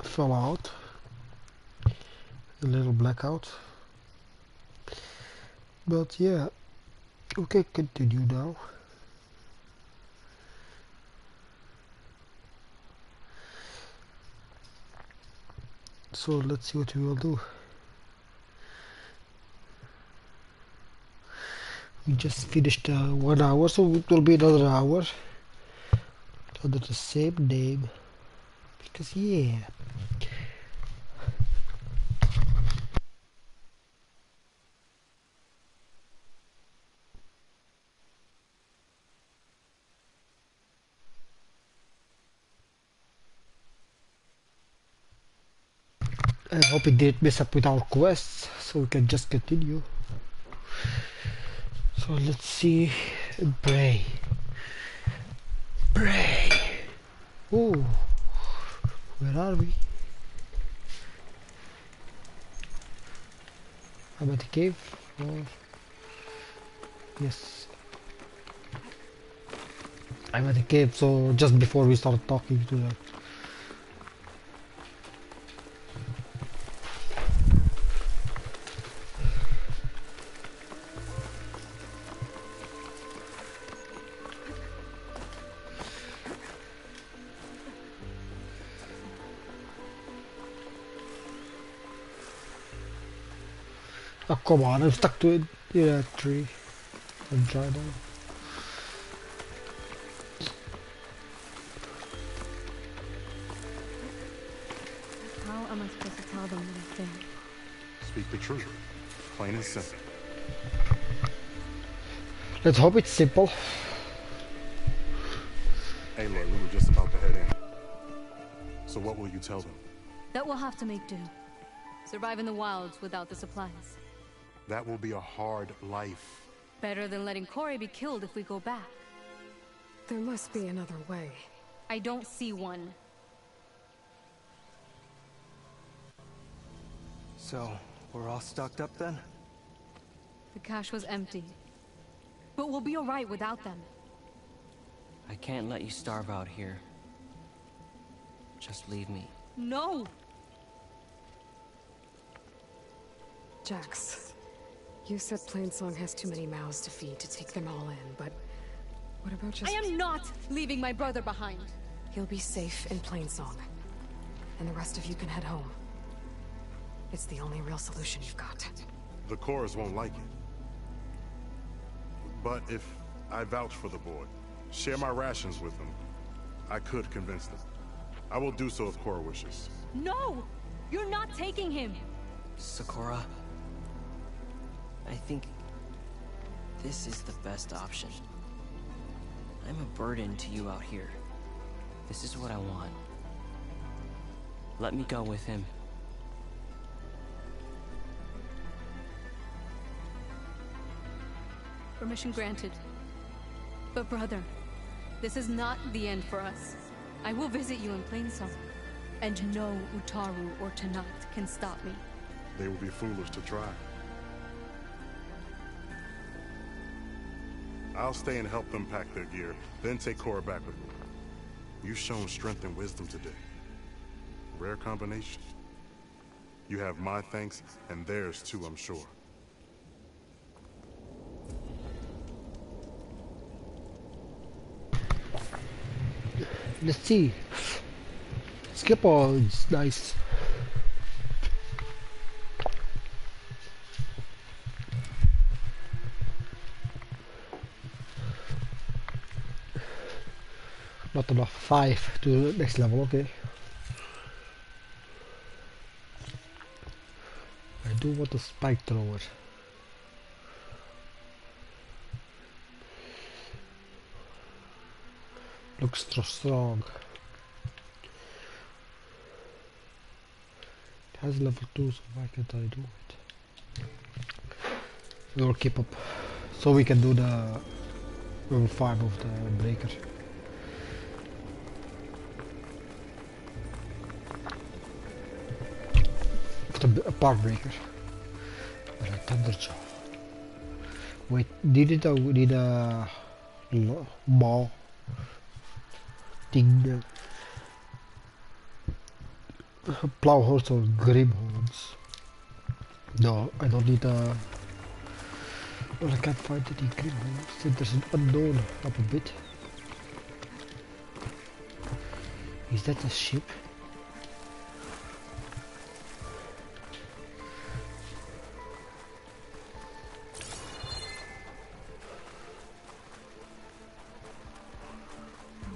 fell out. A little blackout. But yeah, okay, continue now. So let's see what we will do. We just finished 1 hour, so it will be another hour under the same name. Because yeah. I hope it didn't mess up with our quests, so we can just continue. So let's see. Pray. Pray. Oh, where are we? I'm at the cave. Oh, yes. I'm at the cave, so just before we start talking to them. Oh, come on, I'm stuck to it. Yeah, tree. I'm trying to. How am I supposed to tell them what I think? Speak the truth. Plain and simple. Let's hope it's simple. Aloy, we were just about to head in. So what will you tell them? That we'll have to make do. Survive in the wilds without the supplies. That will be a hard life. Better than letting Corey be killed if we go back. There must be another way. I don't see one. So, we're all stocked up then? The cache was empty. But we'll be alright without them. I can't let you starve out here. Just leave me. No! Jax, you said Plainsong has too many mouths to feed to take them all in, but what about just... I am not leaving my brother behind. He'll be safe in Plainsong, and the rest of you can head home. It's the only real solution you've got. The Chorus won't like it. But if I vouch for the boy, share my rations with them, I could convince them. I will do so if Cora wishes. No! You're not taking him! Sakura, I think this is the best option. I'm a burden to you out here. This is what I want. Let me go with him. Permission granted. But brother, this is not the end for us. I will visit you in Plainsong. And no Utaru or Tanat can stop me. They will be foolish to try. I'll stay and help them pack their gear, then take Cora back with me. You've shown strength and wisdom today. Rare combination. You have my thanks, and theirs too, I'm sure. Let's see. Skip all, it's nice. Not enough. 5 to the next level, okay. I do want a spike thrower. Looks so strong. It has level 2, so why can't I do it? We'll keep up. So we can do the level 5 of the breaker. Of the park breaker. Thunderjaw. Wait, need a ball thing. Plowhorns or Grimhorns. No, I don't need a... Well, I can't find any Grimhorns. So there's an unknown up a bit. Is that a ship?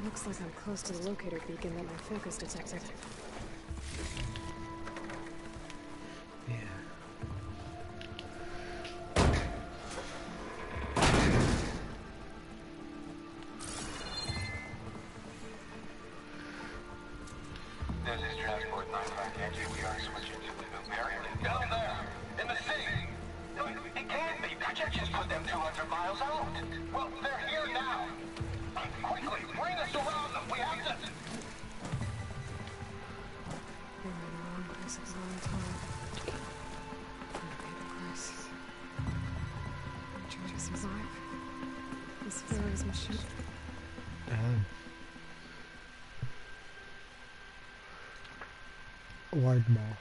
Looks like I'm close to the locator beacon that my focus detected. Yeah. This is Transport 958. We are switching to the new variant. Down there, in the sea. No, it can't be. Projections put them 200 miles out. Well, they're here now. Quickly, bring us around them. We have to... Been in the wrong place at the wrong time. Gonna pay the price. I'm trying to survive. This Pharaoh's machine. Widemore.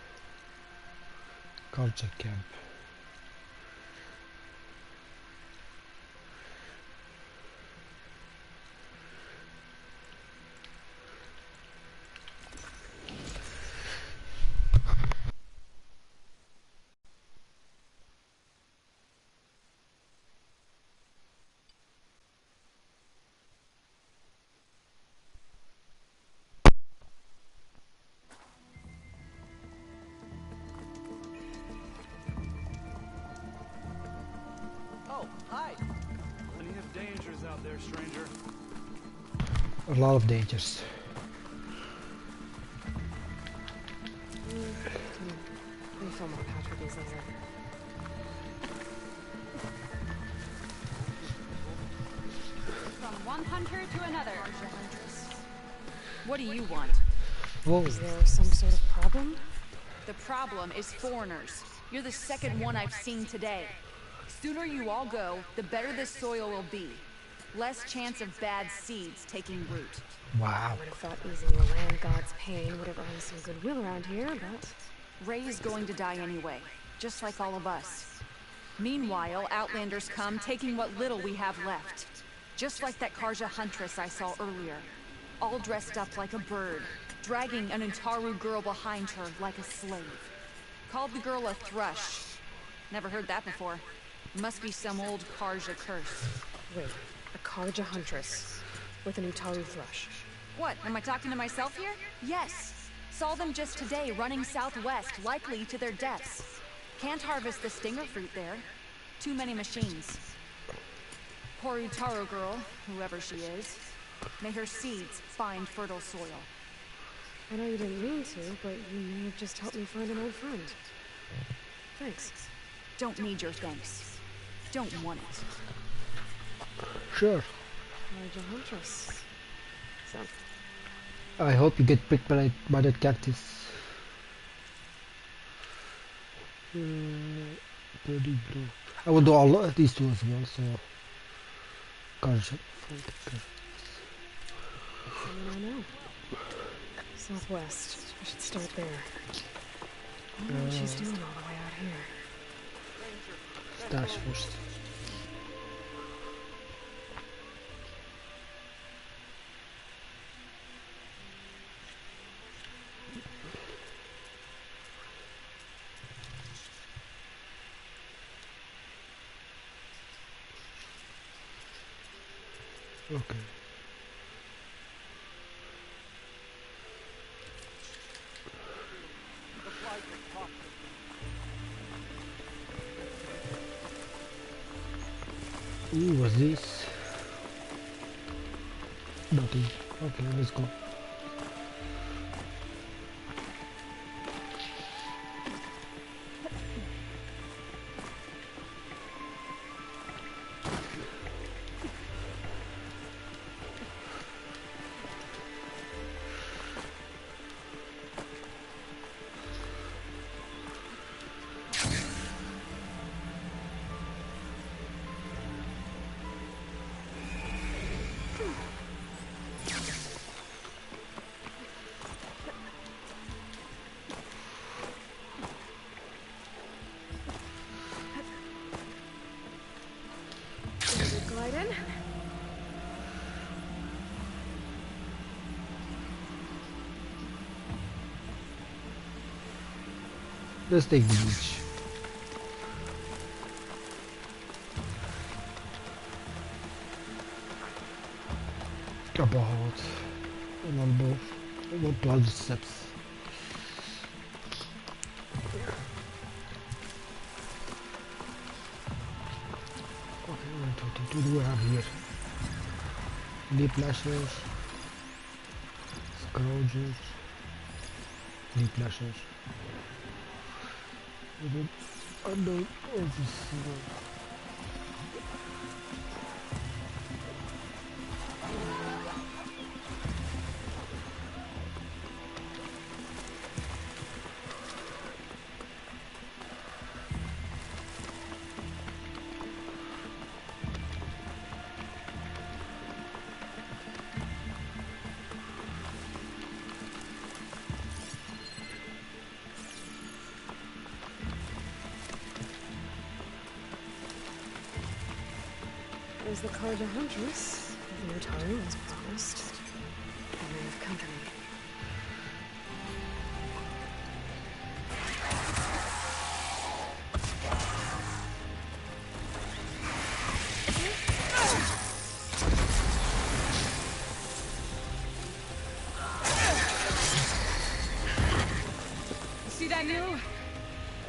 Culture camp. Oh, hi. Plenty of dangers out there, stranger. A lot of dangers. Refill my pouch for these later. From one hunter to another. What do you want? Whoa. Is there some sort of problem? The problem is foreigners. You're the second one I've seen today. Sooner you all go, the better this soil will be. Less chance of bad seeds taking root. Wow. I would have thought easing the land god's pain would have earned some goodwill around here, but... Ray is going to die anyway, just like all of us. Meanwhile, Outlanders come, taking what little we have left. Just like that Karja huntress I saw earlier. All dressed up like a bird, dragging an Utaru girl behind her like a slave. Called the girl a thrush. Never heard that before. Must be some old Karja curse. Wait, a Karja huntress with an Utaru thrush. What, am I talking to myself here? Yes. Saw them just today running southwest, likely to their deaths. Can't harvest the stinger fruit there. Too many machines. Poor Utaru girl, whoever she is. May her seeds find fertile soil. I know you didn't mean to, but you may have just helped me find an old friend. Thanks. Don't need your thanks. Don't want it. Sure. Karja huntress. So, I hope you get pricked by that cactus. Birdie blue. I will do all of these two as well, so... Karja. someone I know. Southwest. I should start there. I wonder what she's doing all the way out here. Stash first. Okay. Ooh, what's this? Nothing. Okay, let's go. Let's take the beach. About a number of blood steps. Okay, 132. What do we have here? Deep lashers, scourges, deep lashers. Under officer. There's the Karja Huntress, the Utaru as promised. And we have company. See that, Nilu?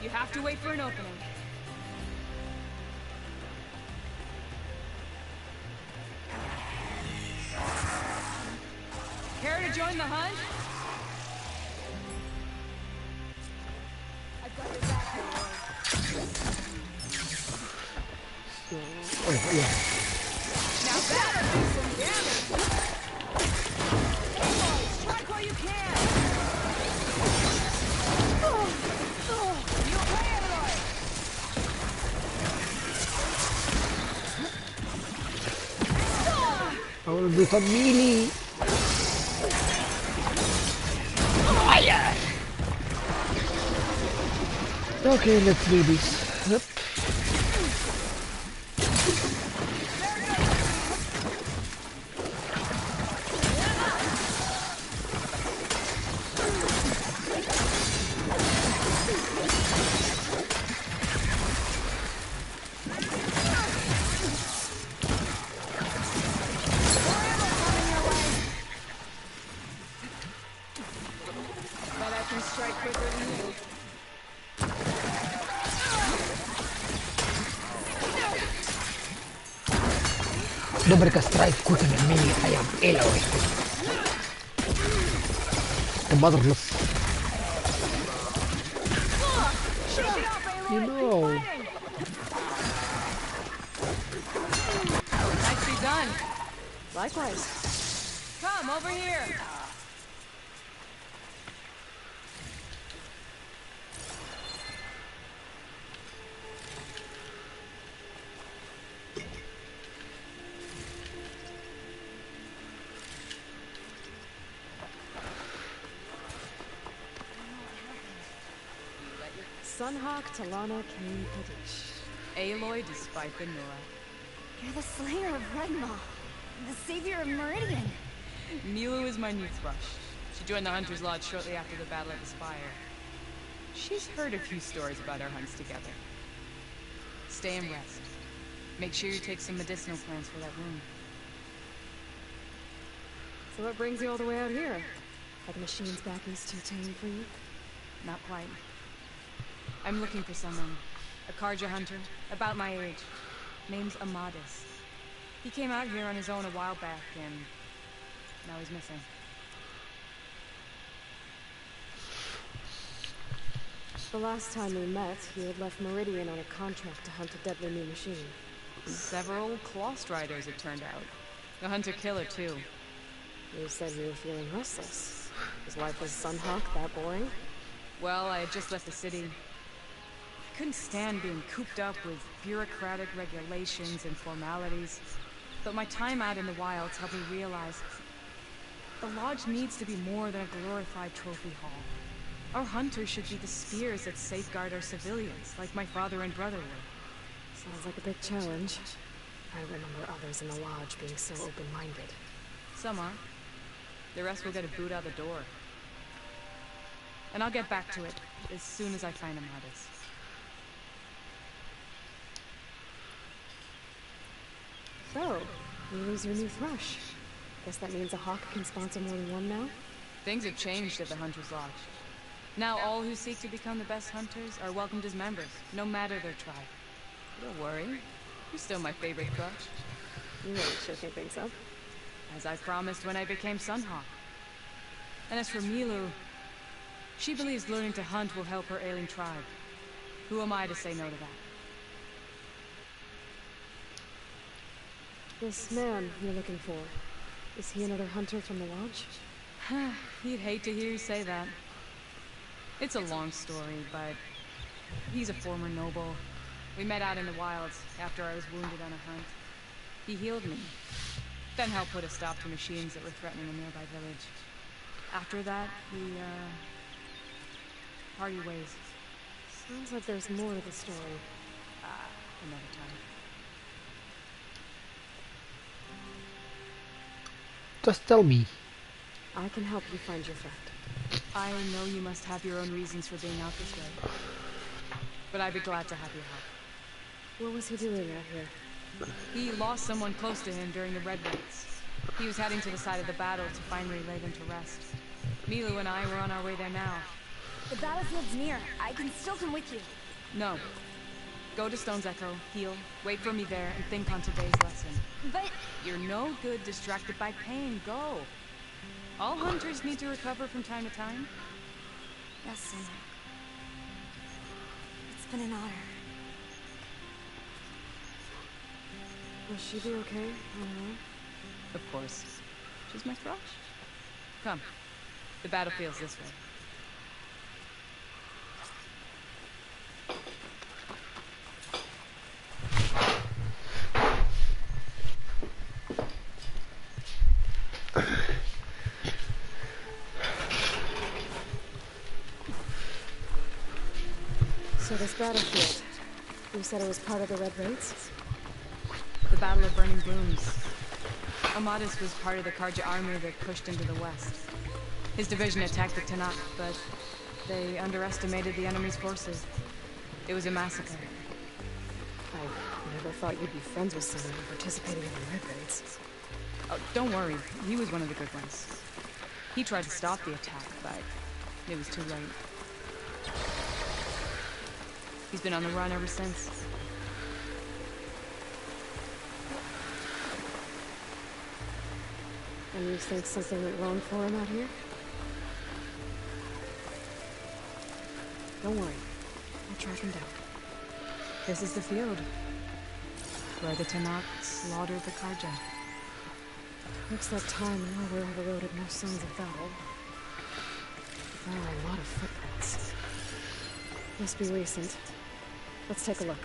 You have to wait for an opening. Care to join the hunt? I've got your back here, Oh yeah. now that'll do some damage! Come on, strike while you can! You okay, Aloy? I want to do some melee. Okay, let's do this. Yep. But I can strike quicker than you. Nobody can strike quicker than me. I am Aloy. The motherless. Shake it off, Aloy! You know. Nicely done. Likewise. Come over here. Sunhawk, Talana, Kane, Kadish. Aloy despite the Nora. You're the slayer of Redmaw, the savior of Meridian. Nilu is my new thrush. She joined the Hunter's Lodge shortly after the Battle at the Spire. She's heard a few stories about our hunts together. Stay and rest. Make sure you take some medicinal plants for that wound. So what brings you all the way out here? Are the machines back east too tame for you? Not quite. I'm looking for someone. A Karja hunter, about my age. Name's Amadis. He came out here on his own a while back, and now he's missing. The last time we met, you had left Meridian on a contract to hunt a deadly new machine. Several Clost Riders, it turned out. A hunter-killer, too. You said you were feeling restless. Was life as Sunhawk that boring? Well, I had just left the city. I couldn't stand being cooped up with bureaucratic regulations and formalities. But my time out in the wilds helped me realize the Lodge needs to be more than a glorified trophy hall. Our hunters should be the spears that safeguard our civilians, like my father and brother were. Sounds like a big challenge. I remember others in the Lodge being so open-minded. Some are. The rest will get a boot out the door. and I'll get back to it as soon as I find Amadis. So, Milu's your new thrush. Guess that means a hawk can sponsor more than one now? Things have changed at the Hunter's Lodge. Now all who seek to become the best hunters are welcomed as members, no matter their tribe. Don't worry, you're still my favorite thrush. You really shaking things up. As I promised when I became Sunhawk. And as for Milu, she believes learning to hunt will help her ailing tribe. Who am I to say no to that? This man you're looking for, is he another hunter from the lodge? You'd hate to hear you say that. It's a long story, but he's a former noble. We met out in the wilds after I was wounded on a hunt. He healed me, then helped put a stop to machines that were threatening a nearby village. After that, we, parted ways. Sounds like there's more to the story. Another time. Just tell me. I can help you find your friend. I know you must have your own reasons for being out this way. But I'd be glad to have your help. What was he doing out here? He lost someone close to him during the Red Raids. He was heading to the side of the battle to finally lay them to rest. Milu and I were on our way there now. The battlefield's near. I can still come with you. No. Go to Stone's Echo, heal, wait for me there, and think on today's lesson. But... You're no good distracted by pain. Go. All hunters need to recover from time to time. Yes, Summer. It's been an honor. Will she be okay on her own? Of course. She's my thrush. Come. The battlefield's this way. So this battlefield, you said it was part of the Red Raids? The Battle of Burning Blooms. Amadis was part of the Karja army that pushed into the west. His division attacked the Tanakh, but they underestimated the enemy's forces. It was a massacre. I never thought you'd be friends with someone participating in the Red Raids. Oh, don't worry. He was one of the good ones. He tried to stop the attack, but it was too late. He's been on the run ever since. And you think something went wrong for him out here? Don't worry. I'll track him down. This is the field. Where the Tanakh slaughtered the Karja. Looks like time now where overloaded no signs of battle. There are a lot of footprints. Must be recent. Let's take a look.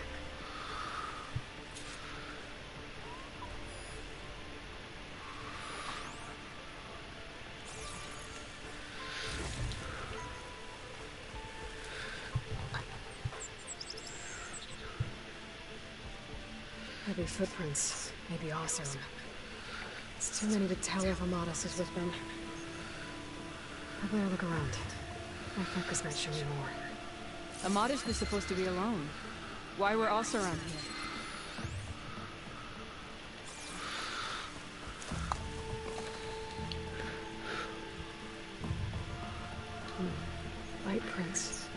Heavy footprints. Maybe awesome. It's too many to tell if Amadis is with them. I better look around. My focus might show me more. Amadis was supposed to be alone. Why were us around here? Light prints.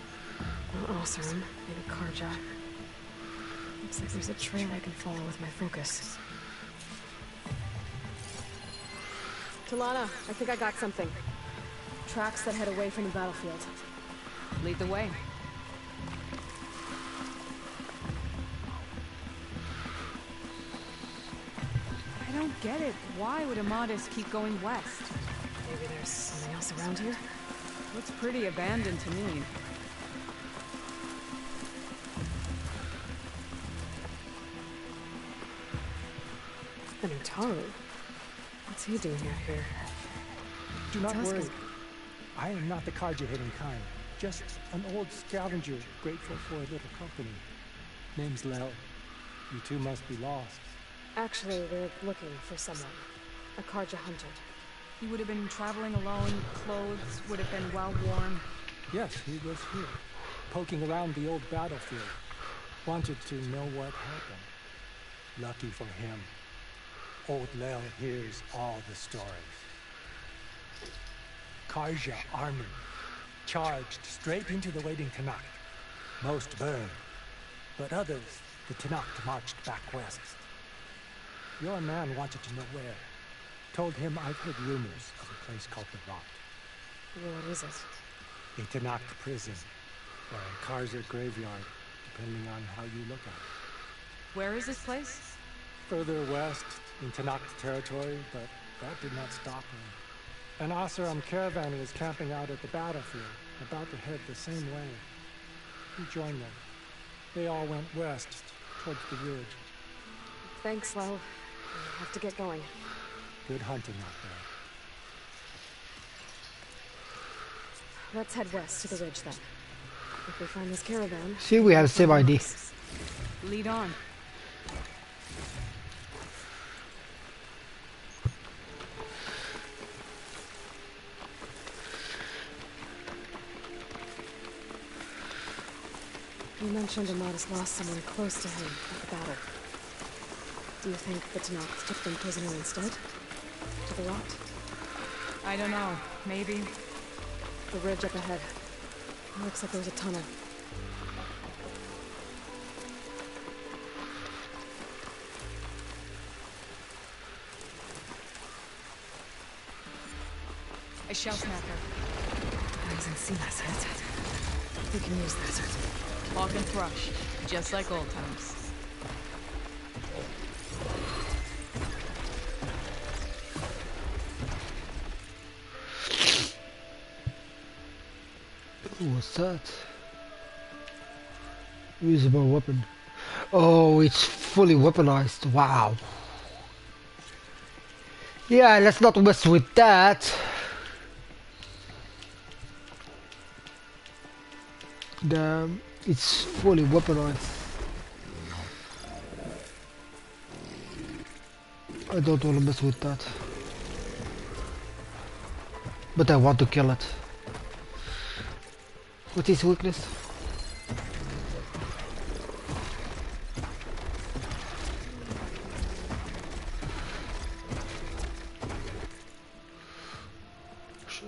No Oseram, maybe Karja. Looks like there's a trail I can follow with my focus. Talana, I think I got something. Tracks that head away from the battlefield. Lead the way. I don't get it. Why would Amadis keep going west? Maybe there's something else around here? Looks pretty abandoned to me. And Utaru? What's he doing out here? Do not worry. I am not the Karja-hating kind. Just an old scavenger grateful for a little company. Name's Lel. You two must be lost. Actually, we're looking for someone. A Karja hunter. He would have been traveling alone, clothes would have been well worn. Yes, he was here, poking around the old battlefield. Wanted to know what happened. Lucky for him, old Lel hears all the stories. Karja army charged straight into the waiting Tenakth. Most burned, but others, the Tenakth marched back west. Your man wanted to know where. Told him I've heard rumors of a place called the Rot. What is it? A Tenakth prison, or a Karja graveyard, depending on how you look at it. Where is this place? Further west, in Tenakth territory, but that did not stop him. An Oseram caravan was camping out at the battlefield, about to head the same way. He joined them. They all went west, towards the ridge. Thanks, Lel. I have to get going. Good hunting out there. Let's head west to the ridge then. If we find this caravan... See, we have the same idea. Lead on. You mentioned Amadas lost someone close to him at the battle. Do you think the Tenakth took them prisoner instead? To the Rot? I don't know. Maybe. The ridge up ahead. It looks like there's a tunnel. A shell smacker. Eyes and sea lizards. We can use that. Hawk and thrush, just like old times. What's that? Usable weapon. Oh, it's fully weaponized. Wow. Yeah, let's not mess with that. Damn, it's fully weaponized. I don't want to mess with that. But I want to kill it. What is weakness?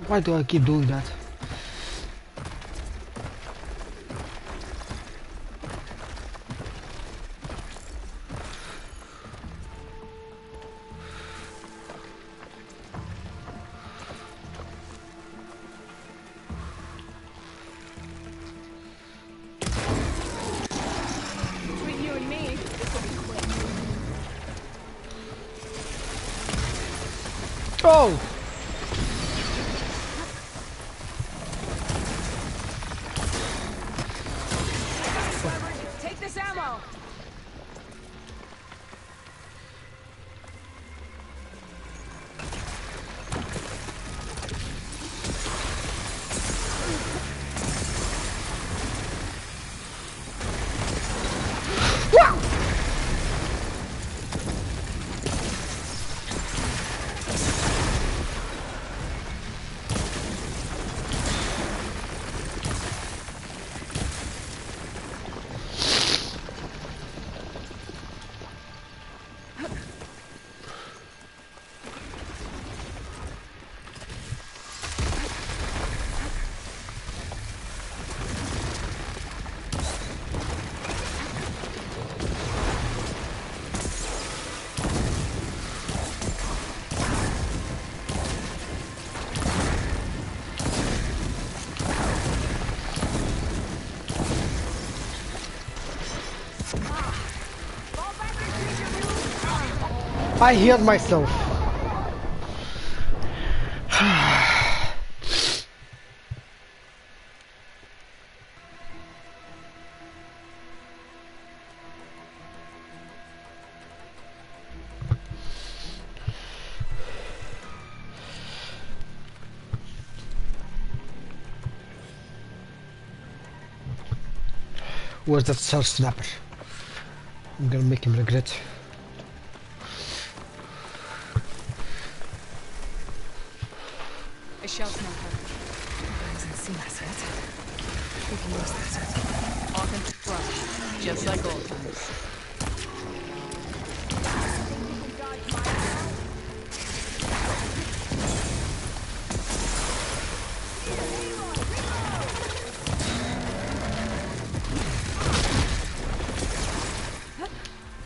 Why do I keep doing that? Between you and me, this will be quick. Oh! Take this ammo! I healed myself. Where's that cell snapper? I'm gonna make him regret. A shell smacker. seen us yet. We can use this. Authentic brush, just like old times.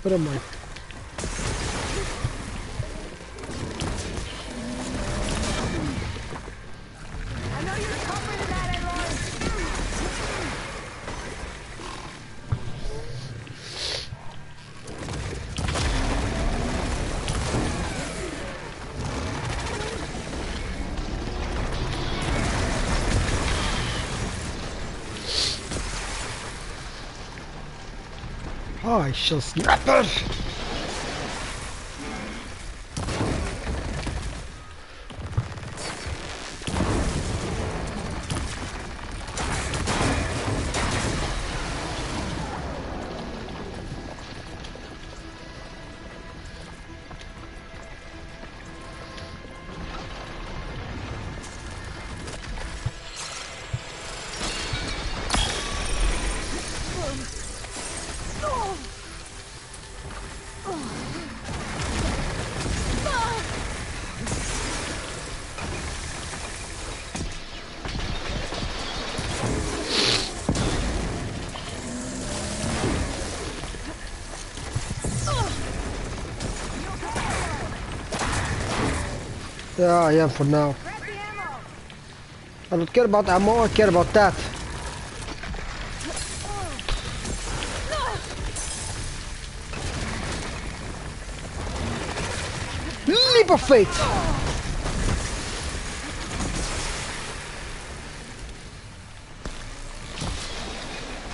What am I? I shall snap it! Yeah, I am for now. I don't care about ammo, I care about that. Leap of faith!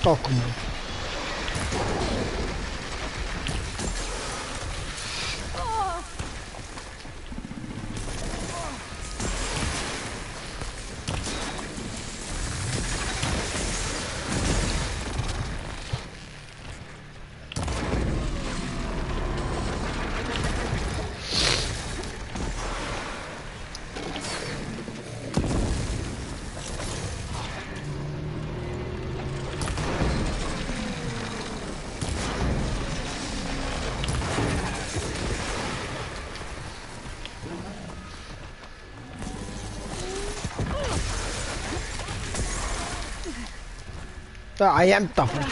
Oh, come on. I am tougher.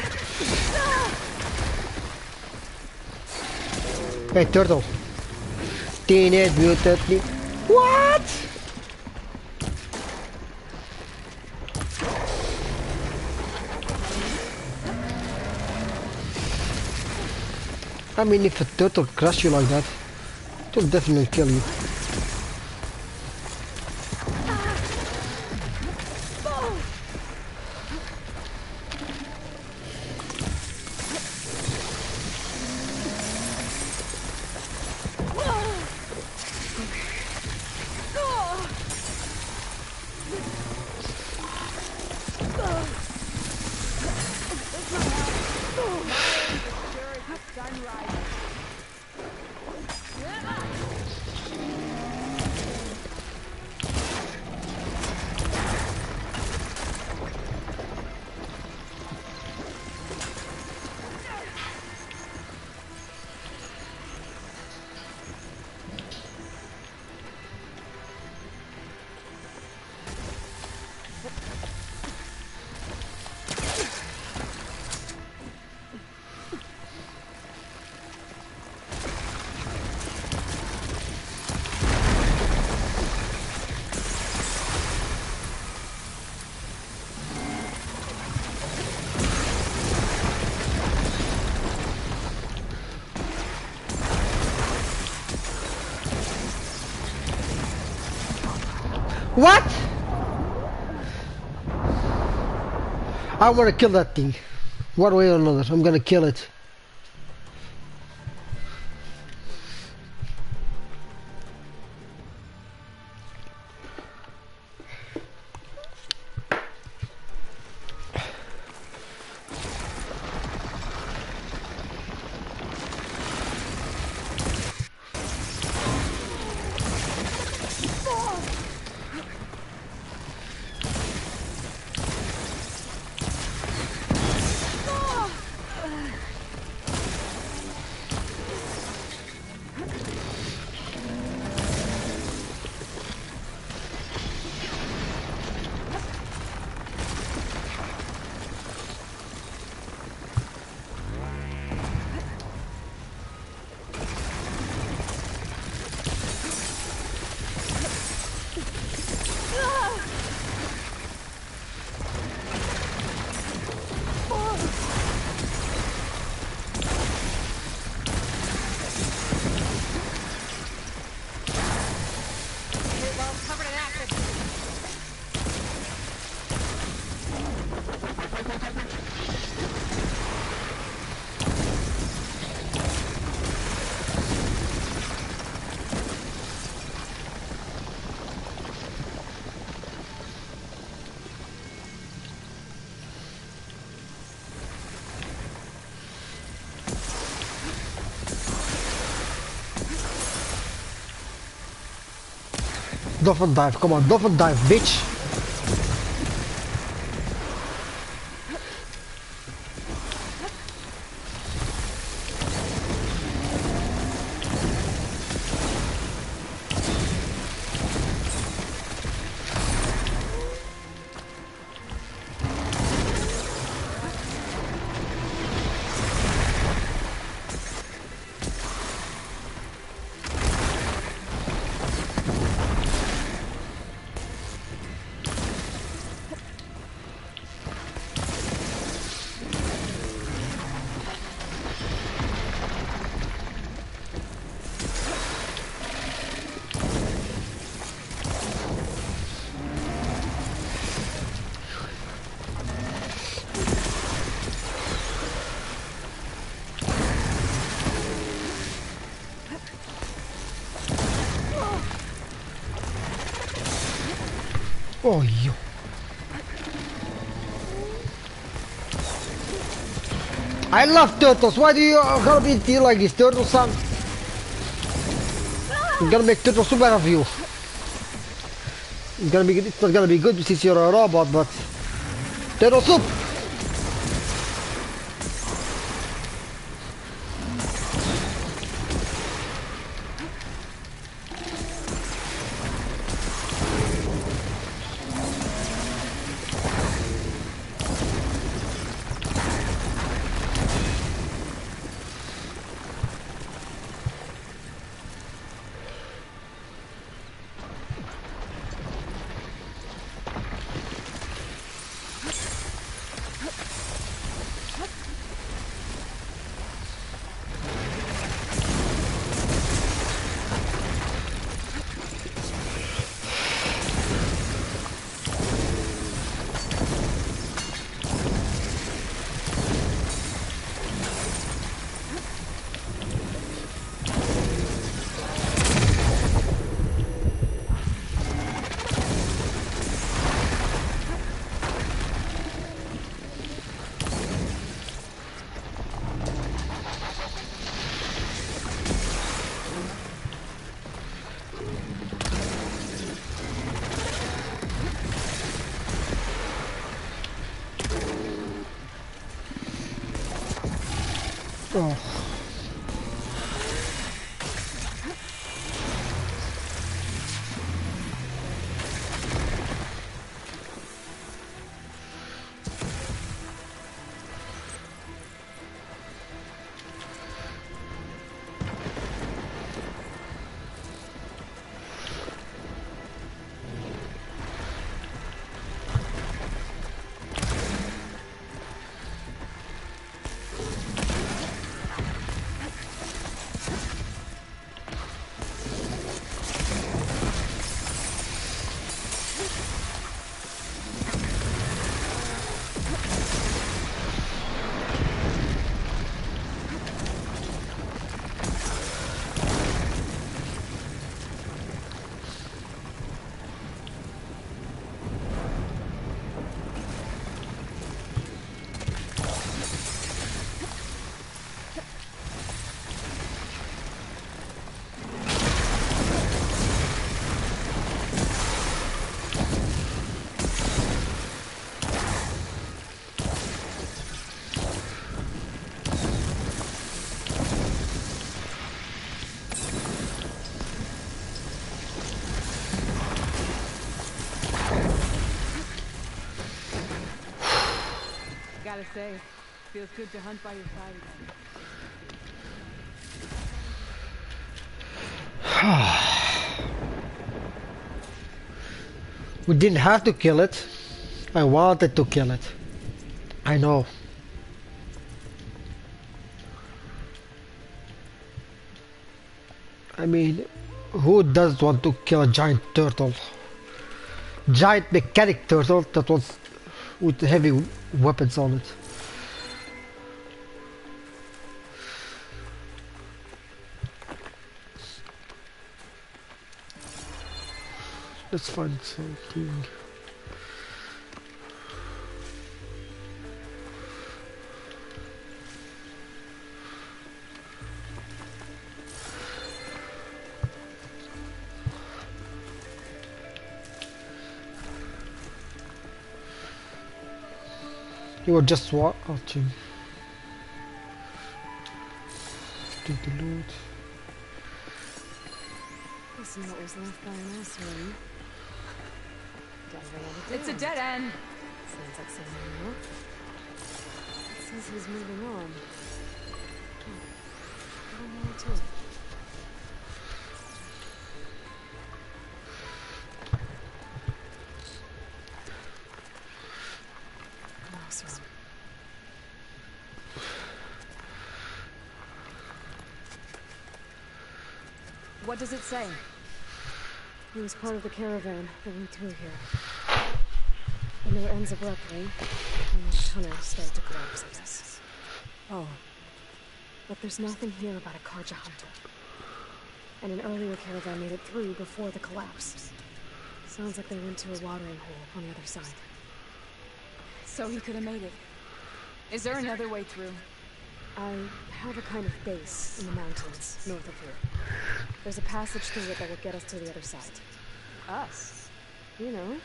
Hey, turtle. Teenage Mutant Ninja. What? I mean, if a turtle crushes you like that, it will definitely kill you. What? I want to kill that thing. One way or another, I'm gonna kill it. Dolphin dive, come on, dolphin dive, bitch. Oh, yo. I love turtles. Why do you gotta be feel like this, turtle son? I'm gonna make turtle soup out of you. It's not gonna be good since you're a robot, but turtle soup. Oh. Gotta say, feels good to hunt by your side again. We didn't have to kill it. I wanted to kill it. I know. I mean, who does want to kill a giant turtle? Giant mechanic turtle that was with heavy weapons on it. Let's find something. You were just watching. Take the loot. This is what was left by an asshole. It's a dead end. Sounds like someone you know. It says he's moving on. Oh, one more too. What does it say? He was part of the caravan that went through here. And it ends abruptly, and the tunnel started to collapse, I guess. Oh. But there's nothing here about a Karja hunter. And an earlier caravan made it through before the collapse. Sounds like they went to a watering hole on the other side. So he could have made it. Is there another way through? I have a kind of base in the mountains north of here. There's a passage through it that will get us to the other side. Us? You know,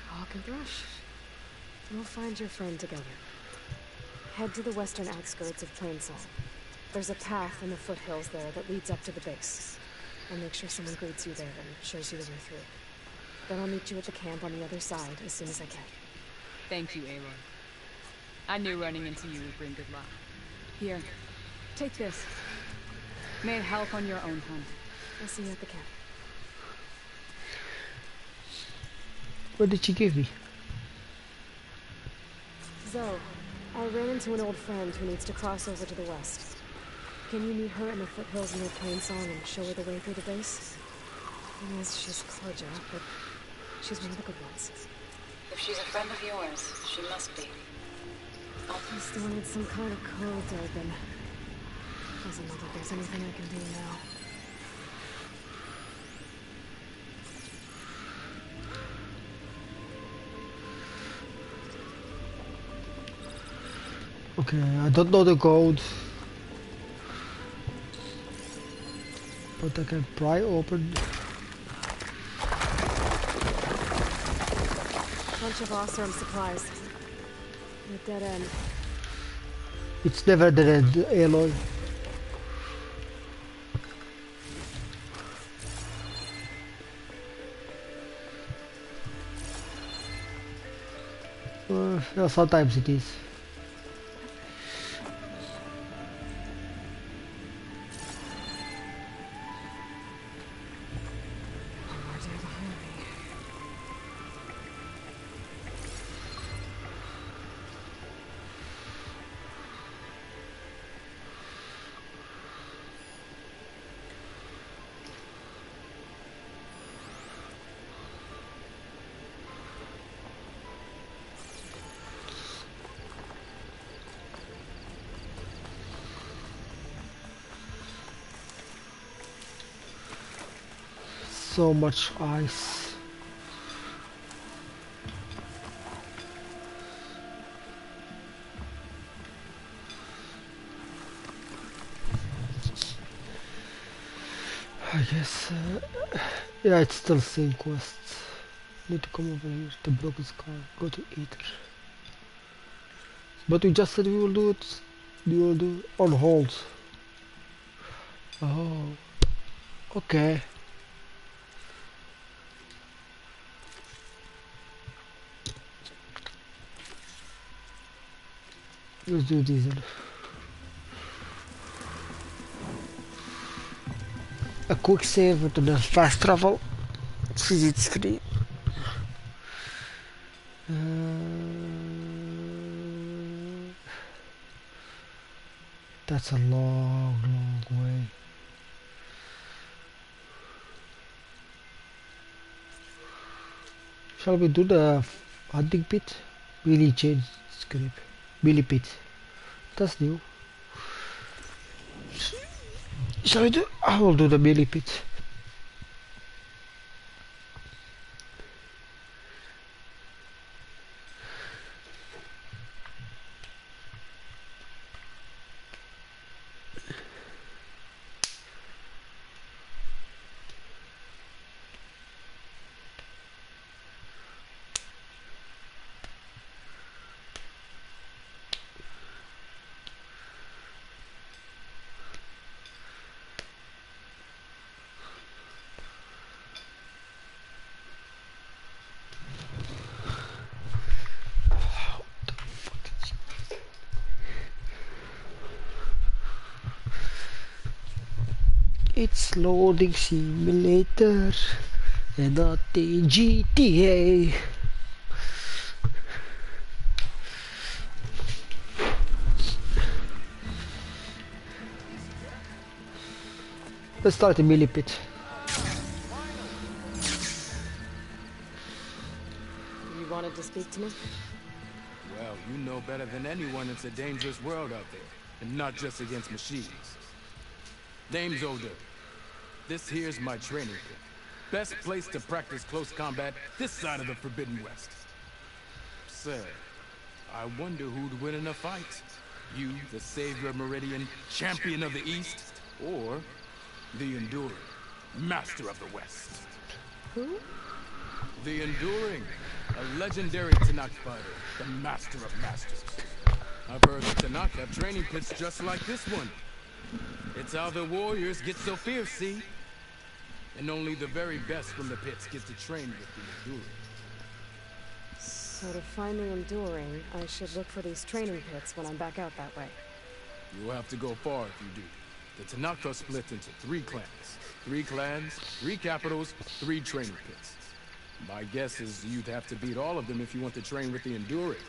Hawk and Thrush. We'll find your friend together. Head to the western outskirts of Plainsong. There's a path in the foothills there that leads up to the base. I'll make sure someone greets you there and shows you the way through. Then I'll meet you at the camp on the other side as soon as I can. Thank you, Aloy. I knew running into you would bring good luck. Here, take this. May it help on your own hunt. I'll see you at the camp. What did she give me? Zoe, I ran into an old friend who needs to cross over to the west. Can you meet her in the foothills near Plainsong and show her the way through the base? Yes, she's Karja, but she's one of the good ones. If she's a friend of yours, she must be. I still need some kind of code to open. Doesn't look like there's anything I can do now. Okay, I don't know the code, but I can pry open. Bunch of awesome supplies. A dead end. It's never dead end, Aloy. Yeah, sometimes it is. So much ice. I guess, yeah, it's still same quest. Need to come over here to Broken Scar, go to Aether. But we just said we will do it. We will do on hold. Oh, okay. Let's do this then. A quick save and then fast travel since it's free. That's a long, long way. Shall we do the hunting pit? Really change script. Billy Pit. That's new. Shall we do? I will do the Billy Pit. It's loading simulator and not the GTA. Let's start the melee pit. You wanted to speak to me? Well, you know better than anyone it's a dangerous world out there, and not just against machines. Name's Odin. This here's my training pit. Best place to practice close combat this side of the Forbidden West. Say, I wonder who'd win in a fight. You, the savior of Meridian, champion of the East, or the Enduring, master of the West. Who? The Enduring, a legendary Tenakth fighter, the master of masters. I've heard the Tenakth have training pits just like this one. It's how the warriors get so fierce, see? And only the very best from the pits get to train with the Enduring. So to find the Enduring, I should look for these training pits when I'm back out that way. You'll have to go far if you do. The Tenakth are split into 3 clans. 3 clans, 3 capitals, 3 training pits. My guess is you'd have to beat all of them if you want to train with the Enduring.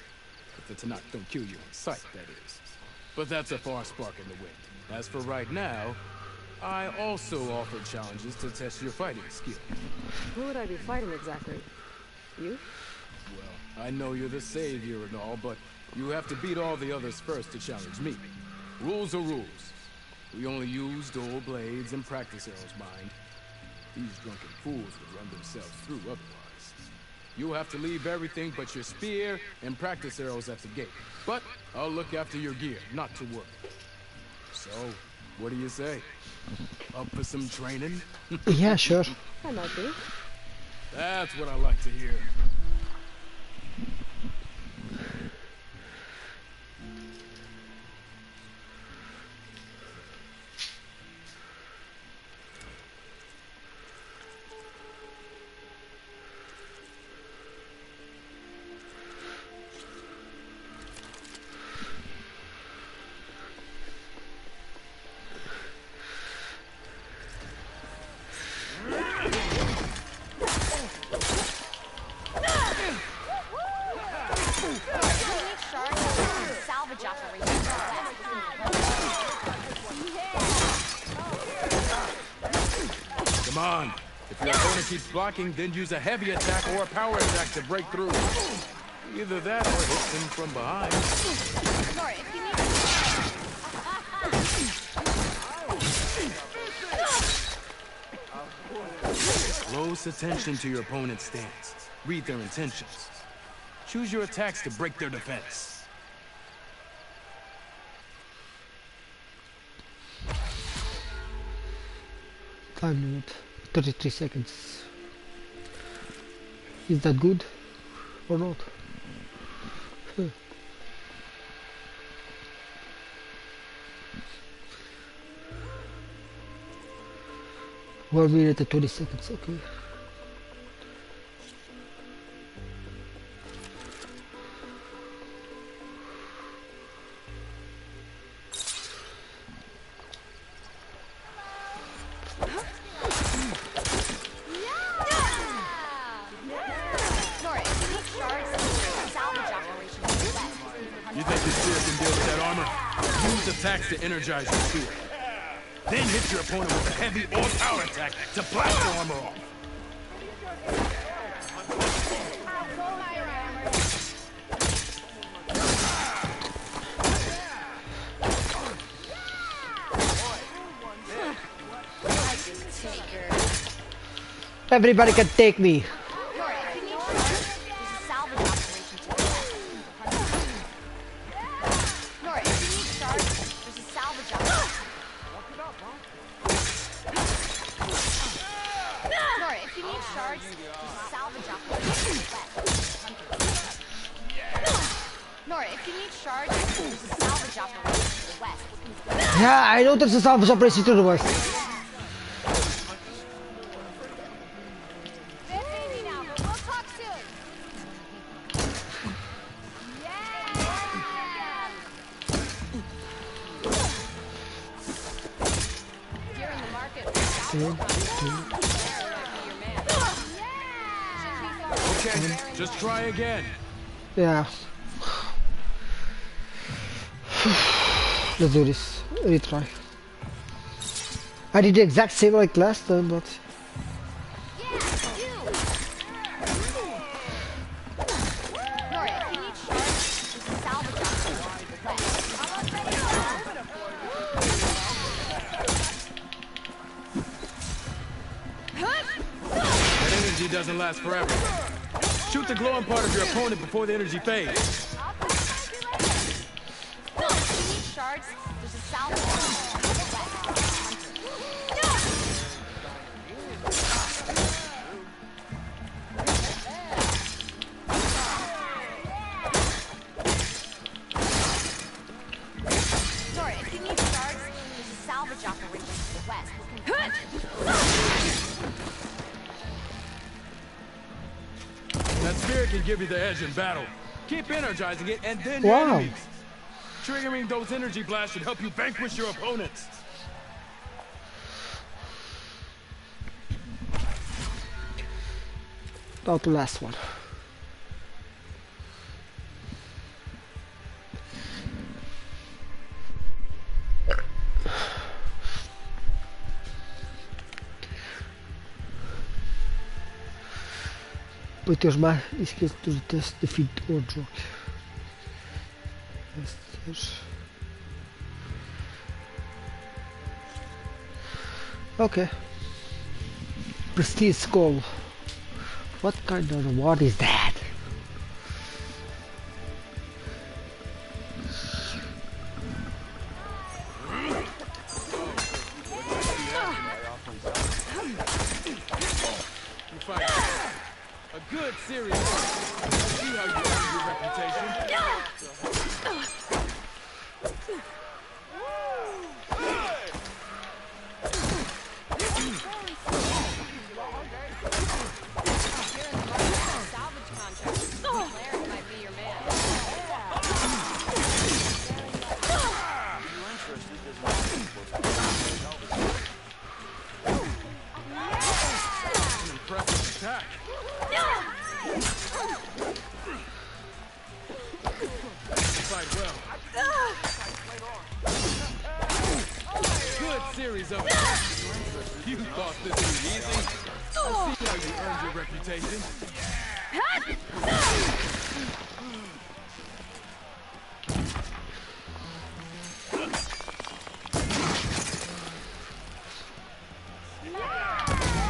If the Tenakth don't kill you on sight, that is. But that's a far spark in the wind. As for right now, I also offer challenges to test your fighting skill. Who would I be fighting exactly? You? Well, I know you're the savior and all, but you have to beat all the others first to challenge me. Rules are rules. We only use dual blades and practice arrows, mind. These drunken fools would run themselves through otherwise. You'll have to leave everything but your spear and practice arrows at the gate. But I'll look after your gear, not to worry. So, what do you say? Up for some training? Yeah, sure. I might be. That's what I like to hear. Come on. If your opponent keeps blocking, then use a heavy attack or a power attack to break through. Either that or hit them from behind. Close attention to your opponent's stance. Read their intentions. Choose your attacks to break their defense. Time limit 33 seconds. Is that good or not? 1 minute and 20 seconds, okay. To energize your spear. Then hit your opponent with a heavy or power attack to blast the armor off. Everybody can take me. Yeah, I know there's a salvage operation to the west. You're in the market. Okay, just try again. Yeah. Let's do this. Retry. I did the exact same like last time, but... That energy doesn't last forever. Shoot the glowing part of your opponent before the energy fades. That spirit can give you the edge in battle. Keep energizing it and then your enemies. Triggering those energy blasts should help you vanquish your opponents. Now the last one. Put your mind is to the test, defeat Ordrock. Okay. Prestige Skull. What kind of reward is that? A good series. See how you earn your reputation. An impressive attack. Fight well. Good series of it. You thought this was easy. I see how you earned your reputation.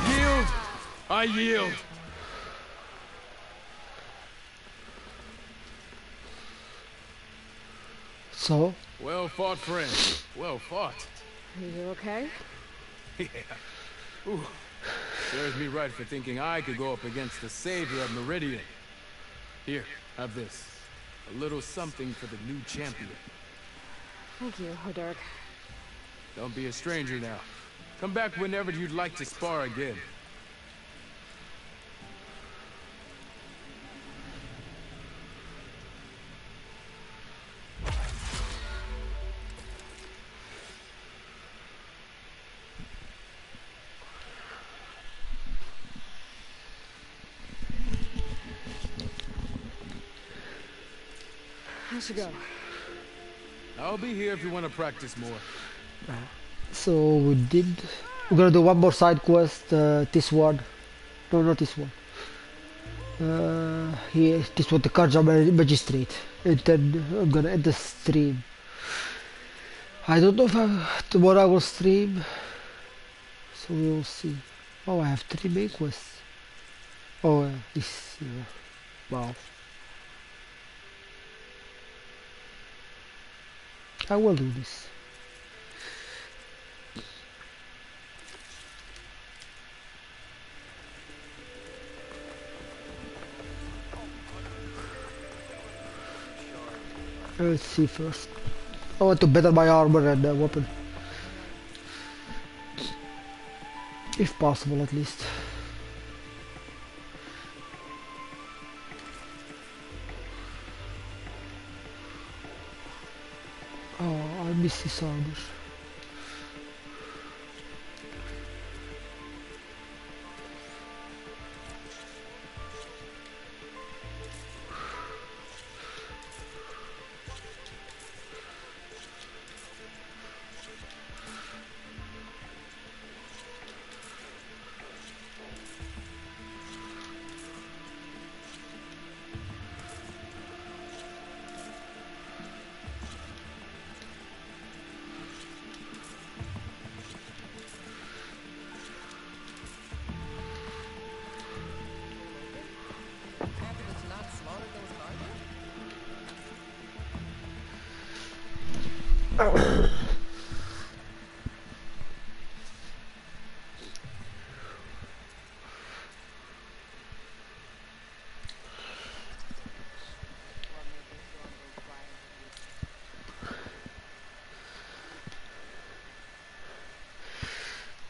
Yield! I yield! So? Well fought, friend. Well fought. Are you okay? Yeah. Ooh. Serves me right for thinking I could go up against the savior of Meridian. Here, have this. A little something for the new champion. Thank you, Hodurk. Don't be a stranger now. Come back whenever you'd like to spar again. I should go. I'll be here if you want to practice more. So we're gonna do one more side quest, this one. No, not this one. Here, this one, the Carja Magistrate. And then I'm gonna end the stream. I don't know if tomorrow I will stream. So we will see. Oh, I have 3 main quests. Oh, this, wow. I will do this. Let's see first. I want to better my armor and weapon. If possible, at least. Oh, I miss this armor.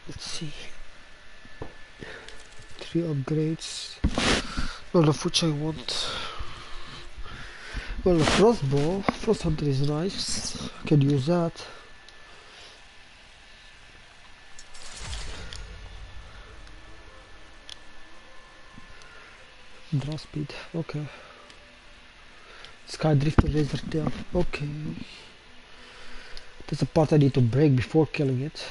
Let's see. 3 upgrades. Not of which I want. Well, the crossbow. Frost hunter is nice. I can use that. Draw speed. Okay. Sky drifter laser tail. Okay. That's the part I need to break before killing it.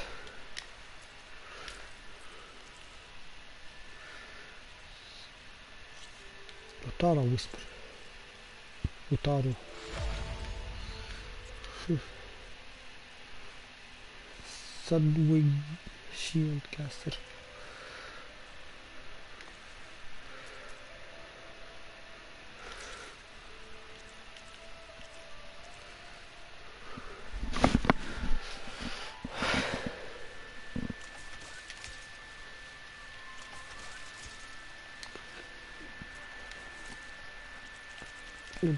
Utaru whisper. Utaru. Sunwing shield caster.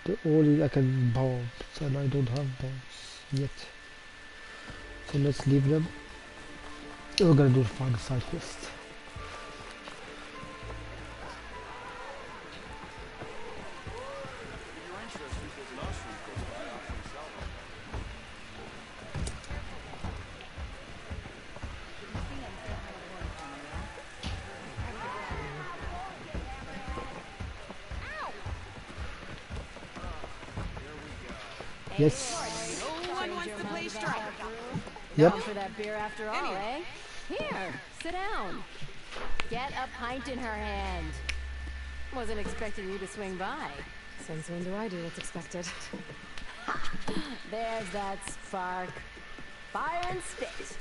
The only I can bounce, and I don't have bounce yet. So let's leave them. We're gonna do the final side quest. Yes. No one wants to play striker. Yep. Down for that beer after all, eh? Here, sit down. Get a pint in her hand. Wasn't expecting you to swing by. Since when do I do what's expected? There's that spark. Fire and spit.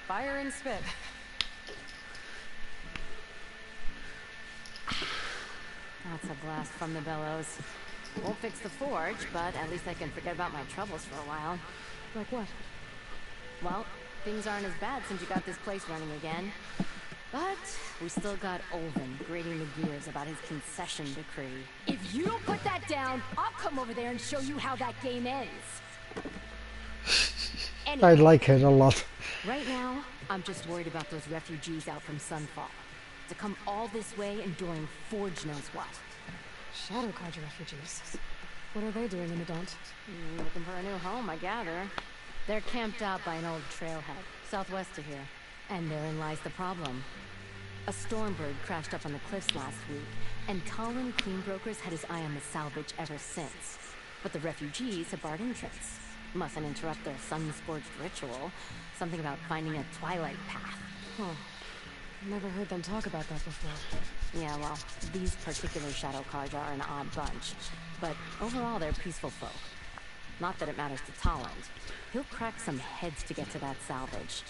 Fire and spit. That's a blast from the bellows. Won't fix the forge, but at least I can forget about my troubles for a while. Like what? Well, things aren't as bad since you got this place running again. But we still got Olvin grating the gears about his concession decree. If you don't put that down, I'll come over there and show you how that game ends. I like her a lot. Right now, I'm just worried about those refugees out from Sunfall. To come all this way enduring Forge knows what. Shadow Carja refugees. What are they doing in the Daunt? Looking for a new home, I gather. They're camped out by an old trailhead, southwest of here. And therein lies the problem. A Stormbird crashed up on the cliffs last week, and Talon Queenbrokers had his eye on the salvage ever since. But the refugees have barred entrance. Mustn't interrupt their sun-scorched ritual. Something about finding a twilight path. Huh. Never heard them talk about that before. Yeah, well, these particular Shadow Carja are an odd bunch. But overall, they're peaceful folk. Not that it matters to Talon. He'll crack some heads to get to that salvage.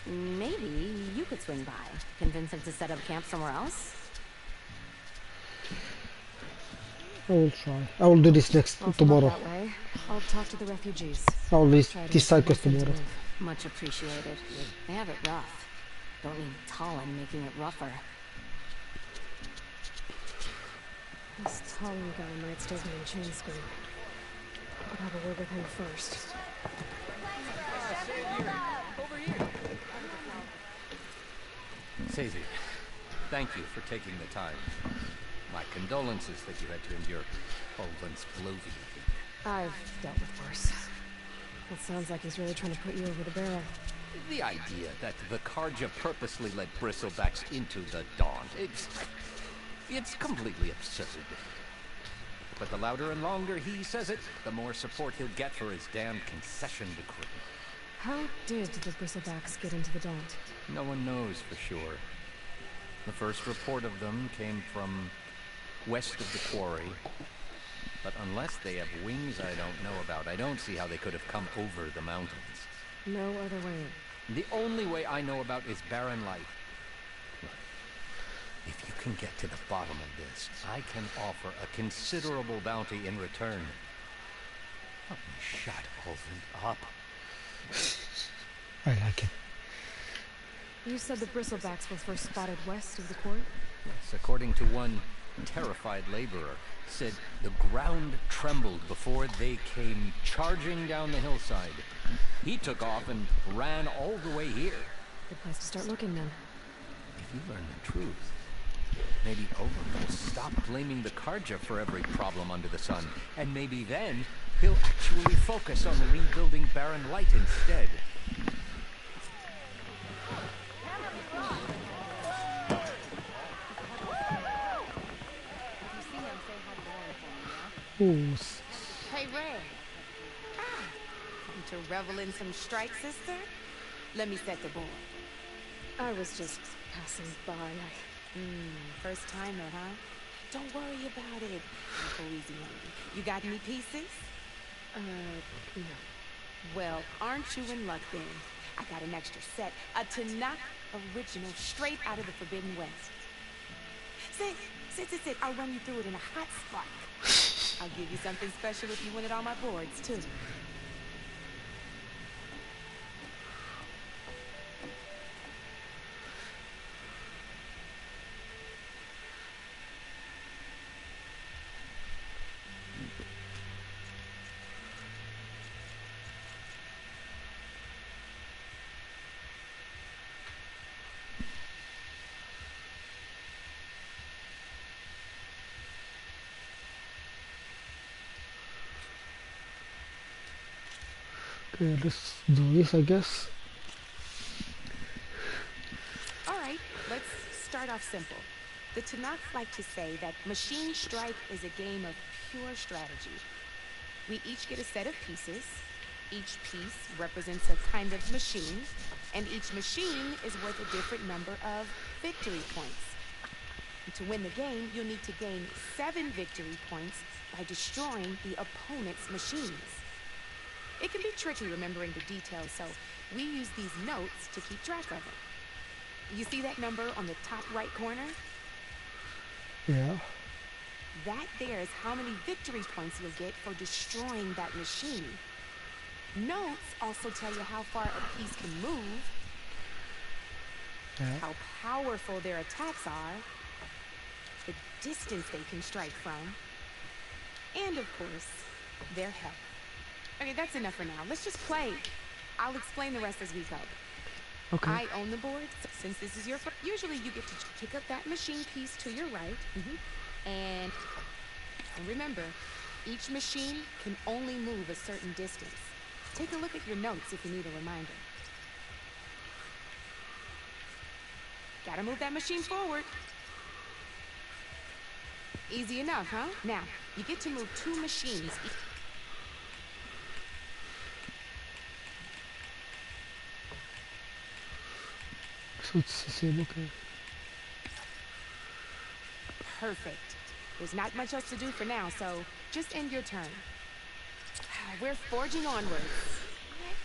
Maybe you could swing by. Convince him to set up camp somewhere else? I will try. I will do this next tomorrow. That way. I'll talk to the refugees. I will do this side quest tomorrow. Much appreciated. They have it rough. Don't need Talon making it rougher. This Talon guy might still be in Chainscreen. I'll have a word with him first. Sazi, thank you for taking the time. My condolences that you had to endure Olvin's bloating. I've dealt with worse. It sounds like he's really trying to put you over the barrel. The idea that the Carja purposely led Bristlebacks into the Daunt, it's completely absurd. But the louder and longer he says it, the more support he'll get for his damned concession decree. How did the Bristlebacks get into the Daunt? No one knows for sure. The first report of them came from west of the quarry. But unless they have wings I don't know about, I don't see how they could have come over the mountains. No other way. The only way I know about is barren light. If you can get to the bottom of this, I can offer a considerable bounty in return. Help me shut Ulvund up. I like it. You said the bristlebacks were first spotted west of the court? Yes, according to one terrified laborer, said the ground trembled before they came charging down the hillside. He took off and ran all the way here. Good place to start looking then. If you learn the truth, maybe Ulvund will stop blaming the Carja for every problem under the sun, and maybe then he'll actually focus on rebuilding Barren Light instead. Ooh. Hey, Ray. Come to revel in some strike, sister? Let me set the board. I was just passing by. First timer, huh? Don't worry about it. Go easy on me. You got any pieces? No. Well, aren't you in luck then? I got an extra set. A Tanakh original straight out of the Forbidden West. Sit. I'll run you through it in a hot spark. I'll give you something special if you win it on my boards, too. Okay, let's do this, I guess. Alright, let's start off simple. The Tanakh like to say that Machine Strike is a game of pure strategy. We each get a set of pieces. Each piece represents a kind of machine, and each machine is worth a different number of victory points. And to win the game, you'll need to gain 7 victory points by destroying the opponent's machines. It can be tricky remembering the details, so we use these notes to keep track of it. You see that number on the top right corner? Yeah. That there is how many victory points you'll get for destroying that machine. Notes also tell you how far a piece can move, how powerful their attacks are, the distance they can strike from, and of course, their health. Okay, that's enough for now. Let's just play. I'll explain the rest as we go. Okay. I own the board, so since this is your first, usually you get to pick up that machine piece to your right, and remember, each machine can only move a certain distance. Take a look at your notes if you need a reminder. Gotta move that machine forward. Easy enough, huh? Now, you get to move 2 machines. So it's the same, okay. Perfect. There's not much else to do for now, so just end your turn. We're forging onwards.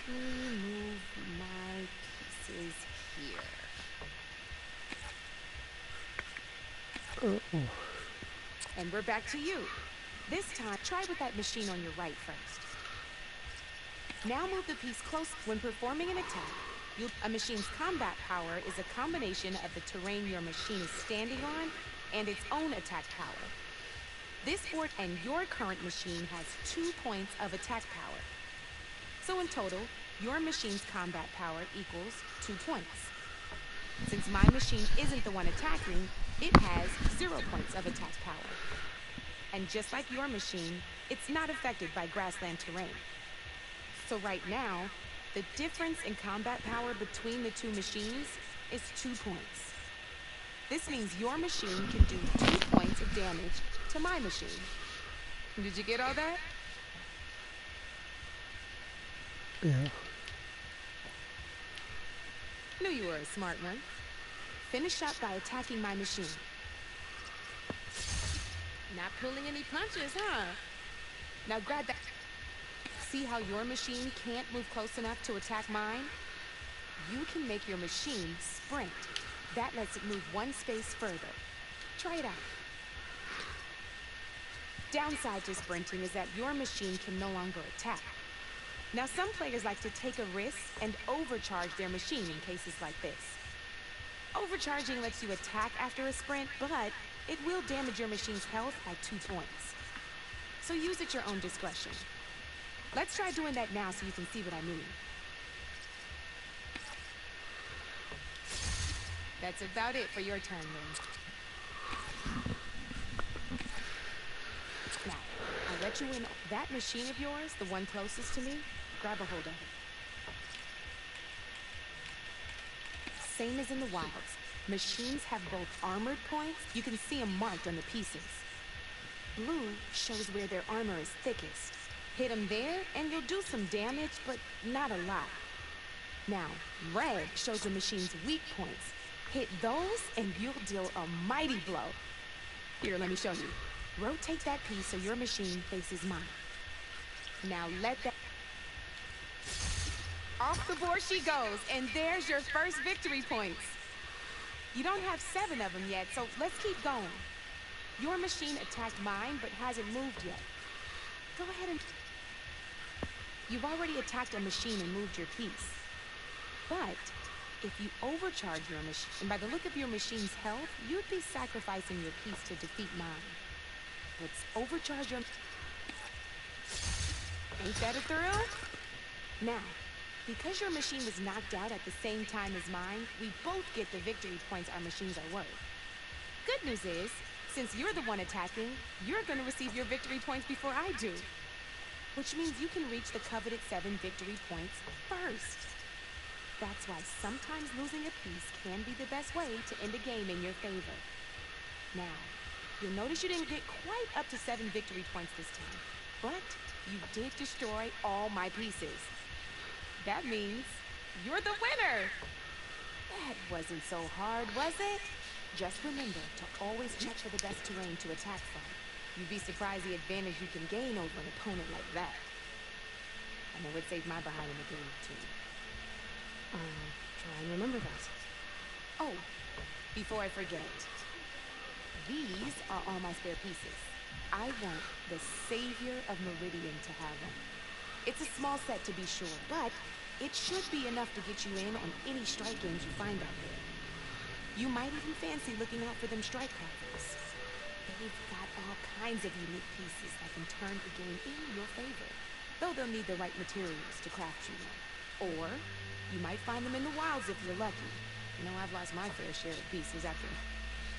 Let me move my pieces here. And we're back to you. This time, try with that machine on your right first. Now move the piece close. When performing an attack, a machine's combat power is a combination of the terrain your machine is standing on and its own attack power. This board and your current machine has 2 points of attack power. So in total, your machine's combat power equals 2 points. Since my machine isn't the one attacking, it has 0 points of attack power. And just like your machine, it's not affected by grassland terrain. So right now, the difference in combat power between the 2 machines is 2 points. This means your machine can do 2 points of damage to my machine. Did you get all that? Yeah. Knew you were a smart one. Finish up by attacking my machine. Not pulling any punches, huh? Now grab that. See how your machine can't move close enough to attack mine? You can make your machine sprint. That lets it move 1 space further. Try it out. Downside to sprinting is that your machine can no longer attack. Now, some players like to take a risk and overcharge their machine in cases like this. Overcharging lets you attack after a sprint, but it will damage your machine's health by 2 points. So use at your own discretion. Let's try doing that now so you can see what I mean. That's about it for your turn, Lynn. Now, I'll let you in. That machine of yours, the one closest to me, grab a hold of it. Same as in the wilds. Machines have both armored points. You can see them marked on the pieces. Blue shows where their armor is thickest. Hit them there, and you'll do some damage, but not a lot. Now, red shows the machine's weak points. Hit those, and you'll deal a mighty blow. Here, let me show you. Rotate that piece so your machine faces mine. Now let that... Off the board she goes, and there's your first victory points. You don't have 7 of them yet, so let's keep going. Your machine attacked mine, but hasn't moved yet. Go ahead and... You've already attacked a machine and moved your piece. But if you overcharge your machine, and by the look of your machine's health, you'd be sacrificing your piece to defeat mine. Let's overcharge your... Ain't that a thrill? Now, because your machine was knocked out at the same time as mine, we both get the victory points our machines are worth. Good news is, since you're the one attacking, you're going to receive your victory points before I do. Which means you can reach the coveted 7 victory points first. That's why sometimes losing a piece can be the best way to end a game in your favor. Now, you'll notice you didn't get quite up to 7 victory points this time, but you did destroy all my pieces. That means you're the winner! That wasn't so hard, was it? Just remember to always check for the best terrain to attack from. You'd be surprised the advantage you can gain over an opponent like that. I know it saved my behind in the game, too. Try and remember that. Oh, before I forget. These are all my spare pieces. I want the Savior of Meridian to have them. It's a small set to be sure, but it should be enough to get you in on any strike games you find out there. You might even fancy looking out for them strike carvers. They've got all kinds of unique pieces that can turn the game in your favor, though they'll need the right materials to craft you one. Or you might find them in the wilds if you're lucky. You know, I've lost my fair share of pieces after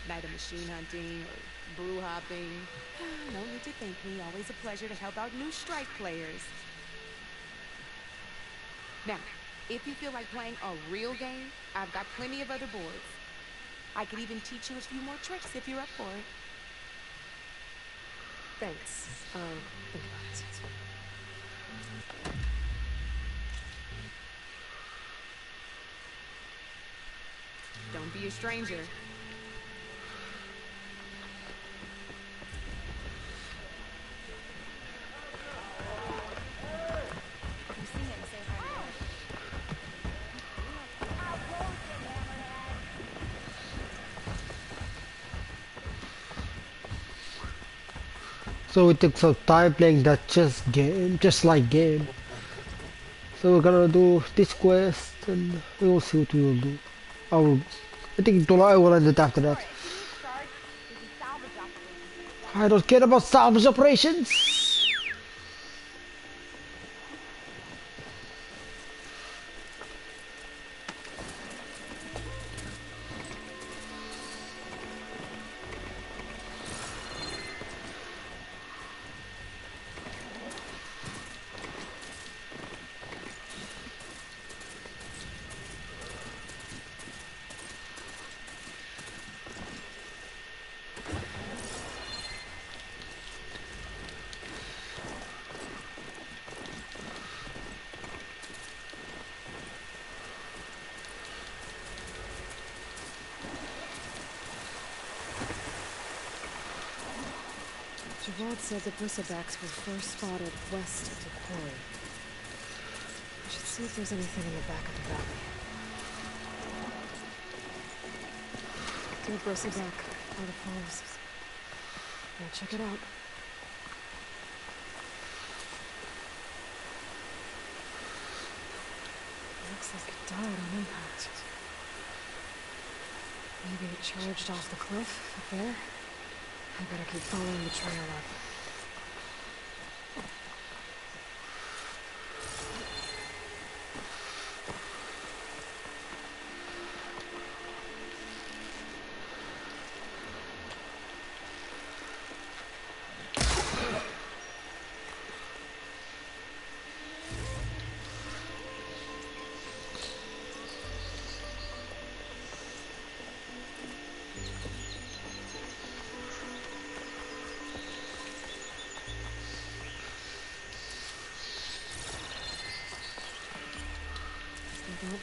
night of machine hunting or brew hopping. No need to thank me. Always a pleasure to help out new strike players. Now, if you feel like playing a real game, I've got plenty of other boards. I could even teach you a few more tricks if you're up for it. Thanks. I'll think about it. Don't be a stranger. So we took some time playing that chess game, just like game. So we're gonna do this quest and we will see what we will do. I think I will end it after that. I don't care about salvage operations. Gerard said the bristlebacks were first spotted west of the quarry. I should see if there's anything in the back of the valley. Dead bristleback. By the falls. Now check it out. Looks like it died on impact. Maybe it charged off the cliff up there. I better keep following the trail up.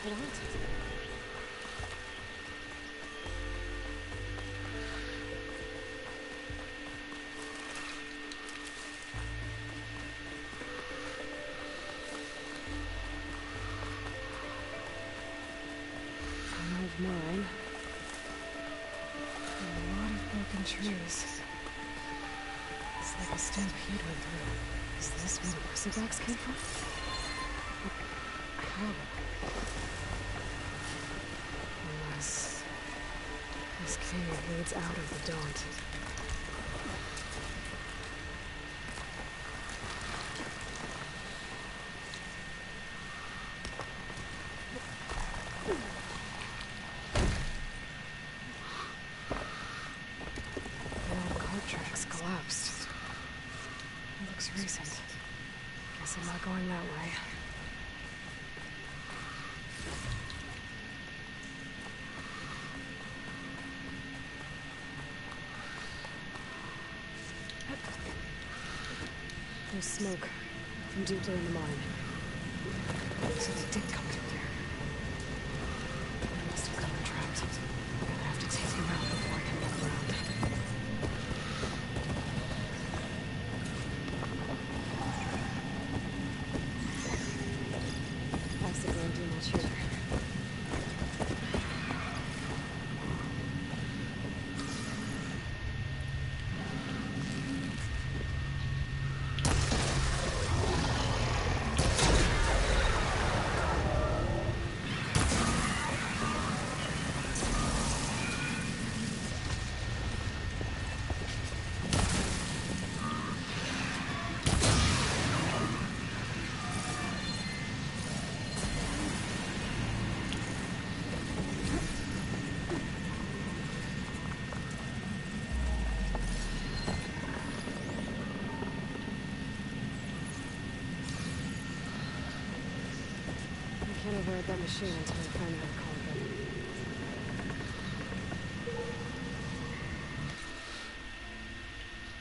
What? One of mine. And a lot of broken trees. It's like a stampede went through. Is this where the bristlebacks came from? How? Unless this cave leads out of the Daunt. The cart tracks collapsed. It looks recent. Guess I'm not going that way. There's smoke from deeper in the mine. So they did come through there. They must have got him trapped. I'm gonna have to take him out before I can look around. Acid won't do much here. I can't override that machine until I find out how to call it in.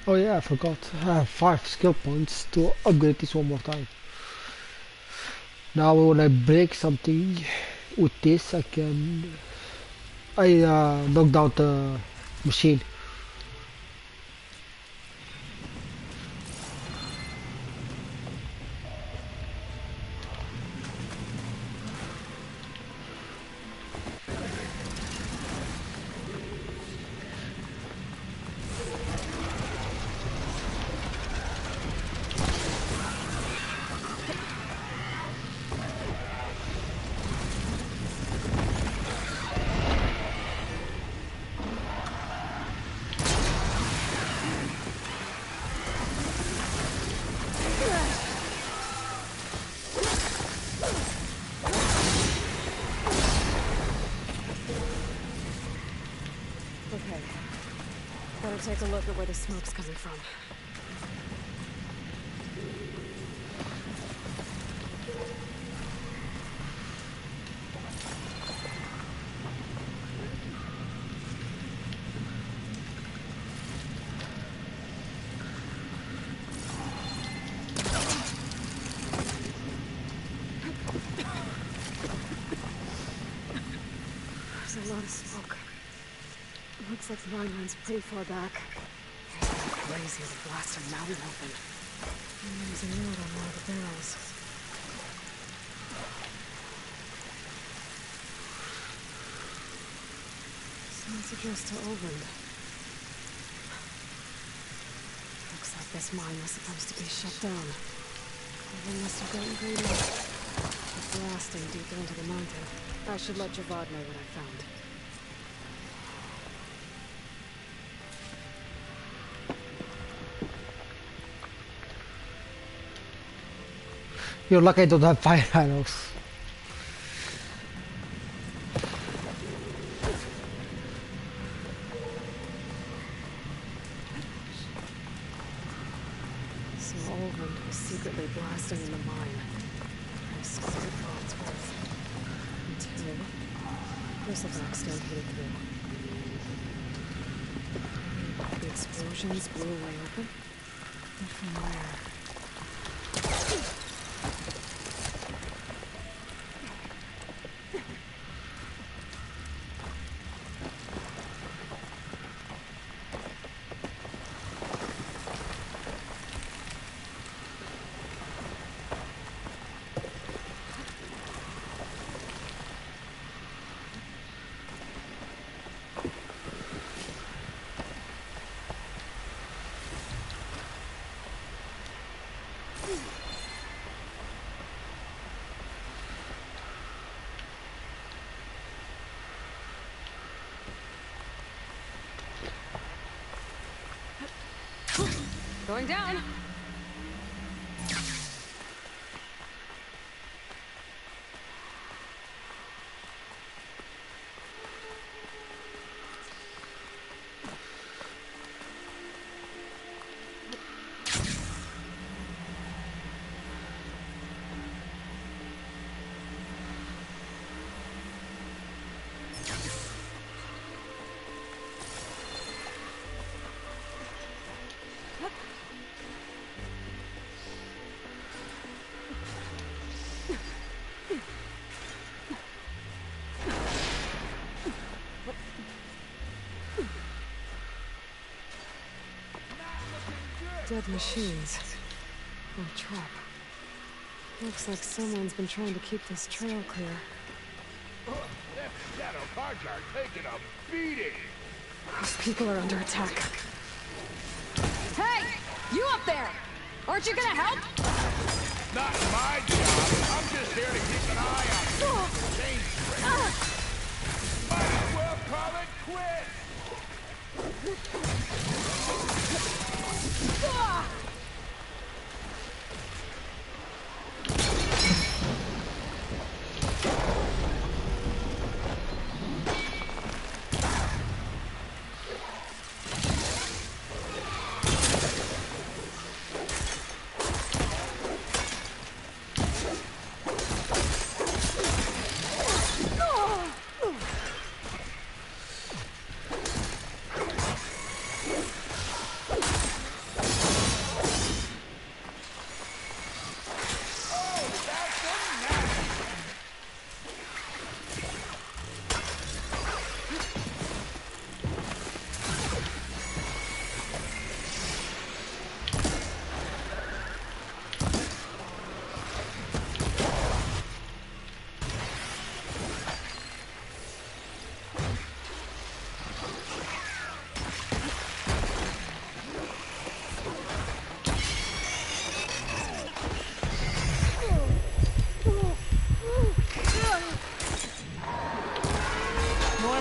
Oh yeah, I forgot. I have 5 skill points to upgrade this one more time. Now when I break something with this, I knock down the machine. Take a look at where the smoke's coming from. There's a lot of smoke. Looks like the mine runs pretty far back. It's crazy to blast a mountain open. And there's a note on one of the barrels. Sounds addressed to Olvend. This mine was supposed to be shut down. Everyone must have gotten greedy. It's blasting deeper into the mountain. I should let Javad know what I found. You're lucky I don't have fire arrows. So Olvund was secretly blasting in the mine. I squared Wadsworth. Until Bristleback stampeded through. The explosions blew a way open. And from where? Going down. Dead machines. Or a trap. Looks like someone's been trying to keep this trail clear. Shadow Carja are taking a beating. These people are under attack. Hey! You up there! Aren't you gonna help? Not my job. I'm just here to keep an eye on the chain string. Might as well call it quits.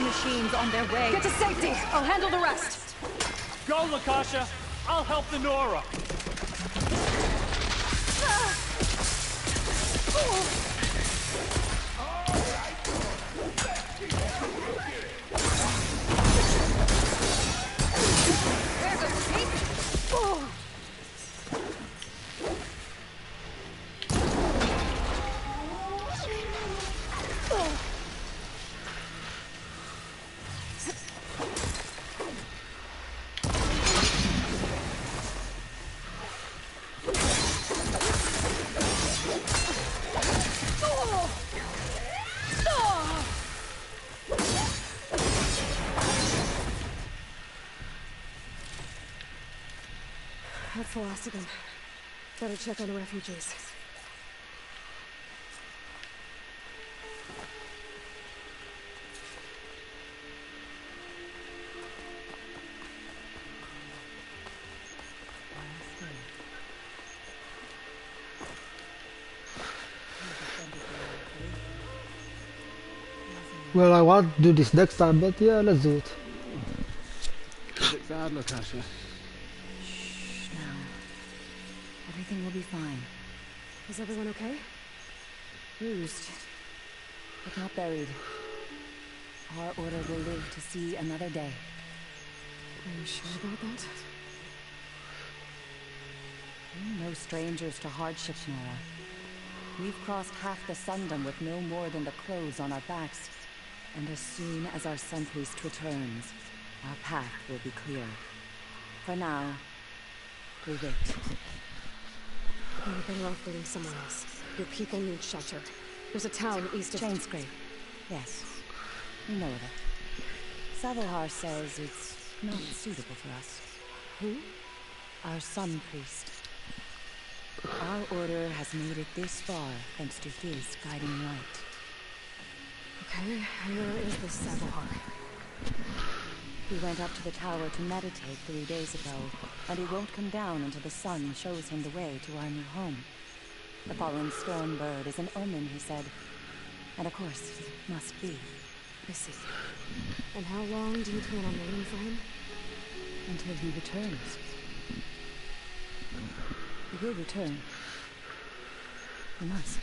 Machines on their way. Get to safety! I'll handle the rest! Go, Lakasha! I'll help the Nora! There's a peek! That's the last of them. Better check on the refugees. Last day. Well, I want to do this next time, but yeah, let's do it. Is it bad, Lakasha? Shh, now. Everything will be fine. Is everyone okay? Bruised, but not buried. Our order will live to see another day. Are you sure about that? We're no strangers to hardship, Nora. We've crossed half the Sundom with no more than the clothes on our backs. And as soon as our Sun Priest returns, our path will be clear. For now, we wait. You're better off waiting somewhere else. Your people need shelter. There's a town east of... Chainscrape. Yes. We know of it. Savohar says it's not suitable for us. Who? Our Sun Priest. Our order has made it this far thanks to his guiding light. Okay, and where is this Savohar? He went up to the tower to meditate 3 days ago, and he won't come down until the sun shows him the way to our new home. The fallen storm bird is an omen, he said. And of course, it must be. I see. And how long do you plan on waiting for him? Until he returns. He will return. He must.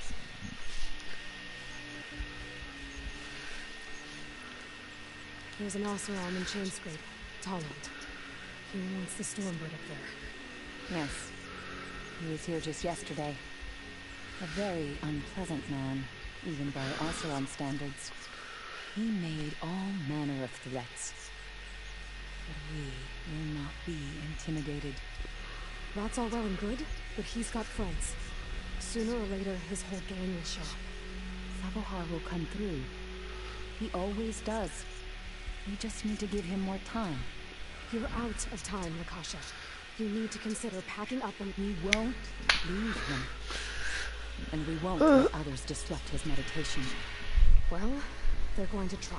There's an Oseram in Chainscrape, Tolland. He wants the Stormbird up there. Yes. He was here just yesterday. A very unpleasant man, even by Oseram standards. He made all manner of threats. But we will not be intimidated. That's all well and good, but he's got friends. Sooner or later, his whole gang will show up. Savohar will come through. He always does. We just need to give him more time. You're out of time, Lakasha. You need to consider packing up and... We won't leave him. And we won't let others disrupt his meditation. Well, they're going to try.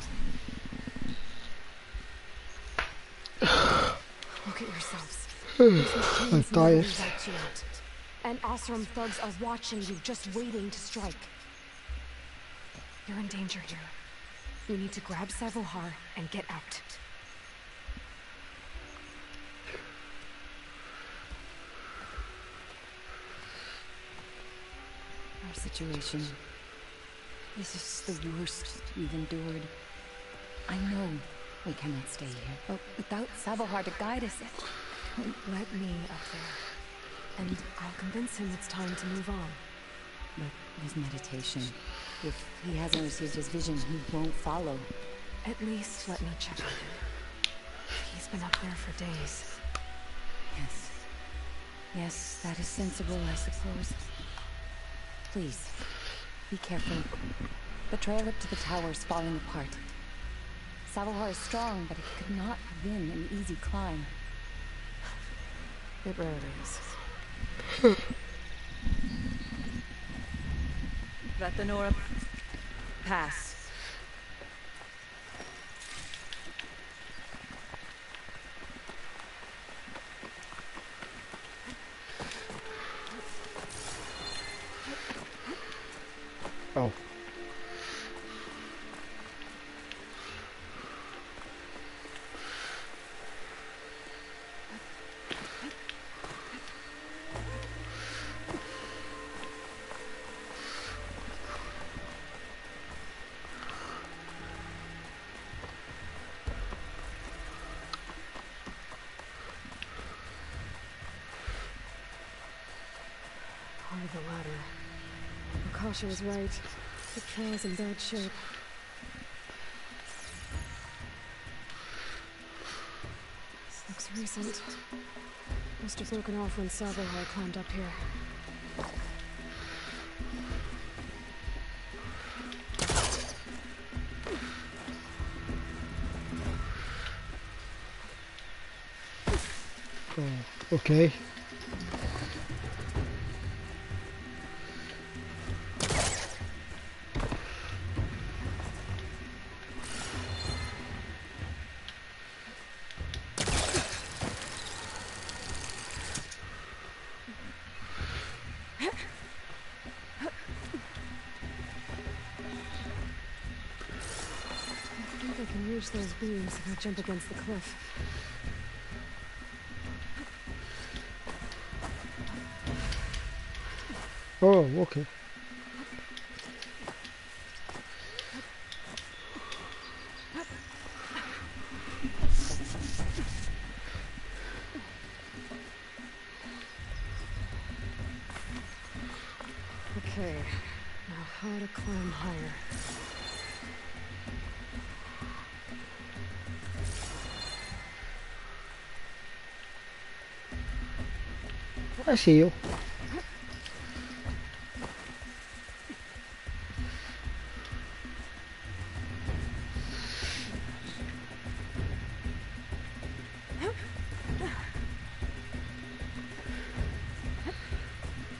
Look at yourselves. I'm tired. And Oseram thugs are watching you, just waiting to strike. You're in danger here. You need to grab Savohar and get out. Our situation. This is the worst we've endured. I know we cannot stay here, but without Savohar to guide us, Let me up there. And I'll convince him it's time to move on. But his meditation. If he hasn't received his vision, he won't follow. At least let me check on him. He's been up there for days. Yes. Yes, that is sensible, I suppose. Please, be careful. The trail up to the tower is falling apart. Savohar is strong, but it could not have been an easy climb. It rarely is. Let the Nora pass. Oh. The ladder. Lakasha was right. The trail's in bad shape. This looks recent. Must have broken off when Savohar climbed up here. Oh, okay. reach those beams if I jump against the cliff. Oh, okay. Okay, now how to climb higher. I see you.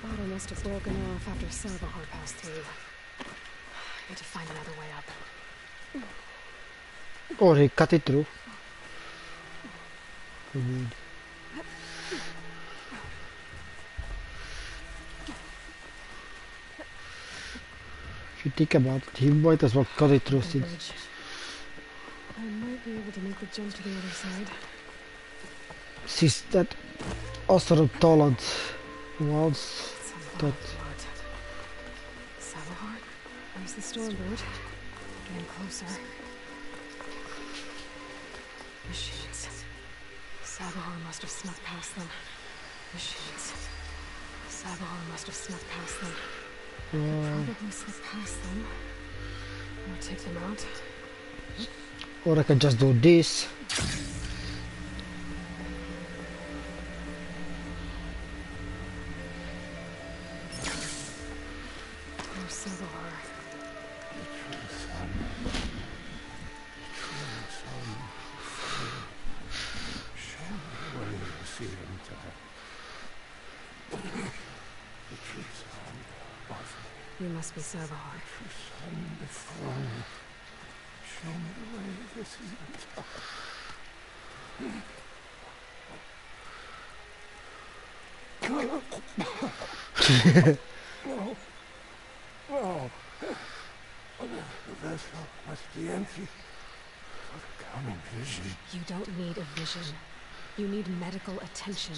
Bottle must have broken off after Salvahar passed through. Need to find another way up. Or he cut it through. Indeed. If you think about it, he might as well cut it through since. I might be able to make the jump to the other side. Since that Osteron Toland wants that. Salvahar? There's the Stormbird. Getting closer. Machines. Salvahar must have snuck past them. Machines. Salvahar must have snuck past them. Probably slip past them. Or take them out. Or I can just do this. There's Salvahar. Show me where you see him, Dad. The true son of me. You must be Salvahar. The true son before me. Show me the way this is No. No. The vessel must be empty for the coming vision. You don't need a vision. You need medical attention.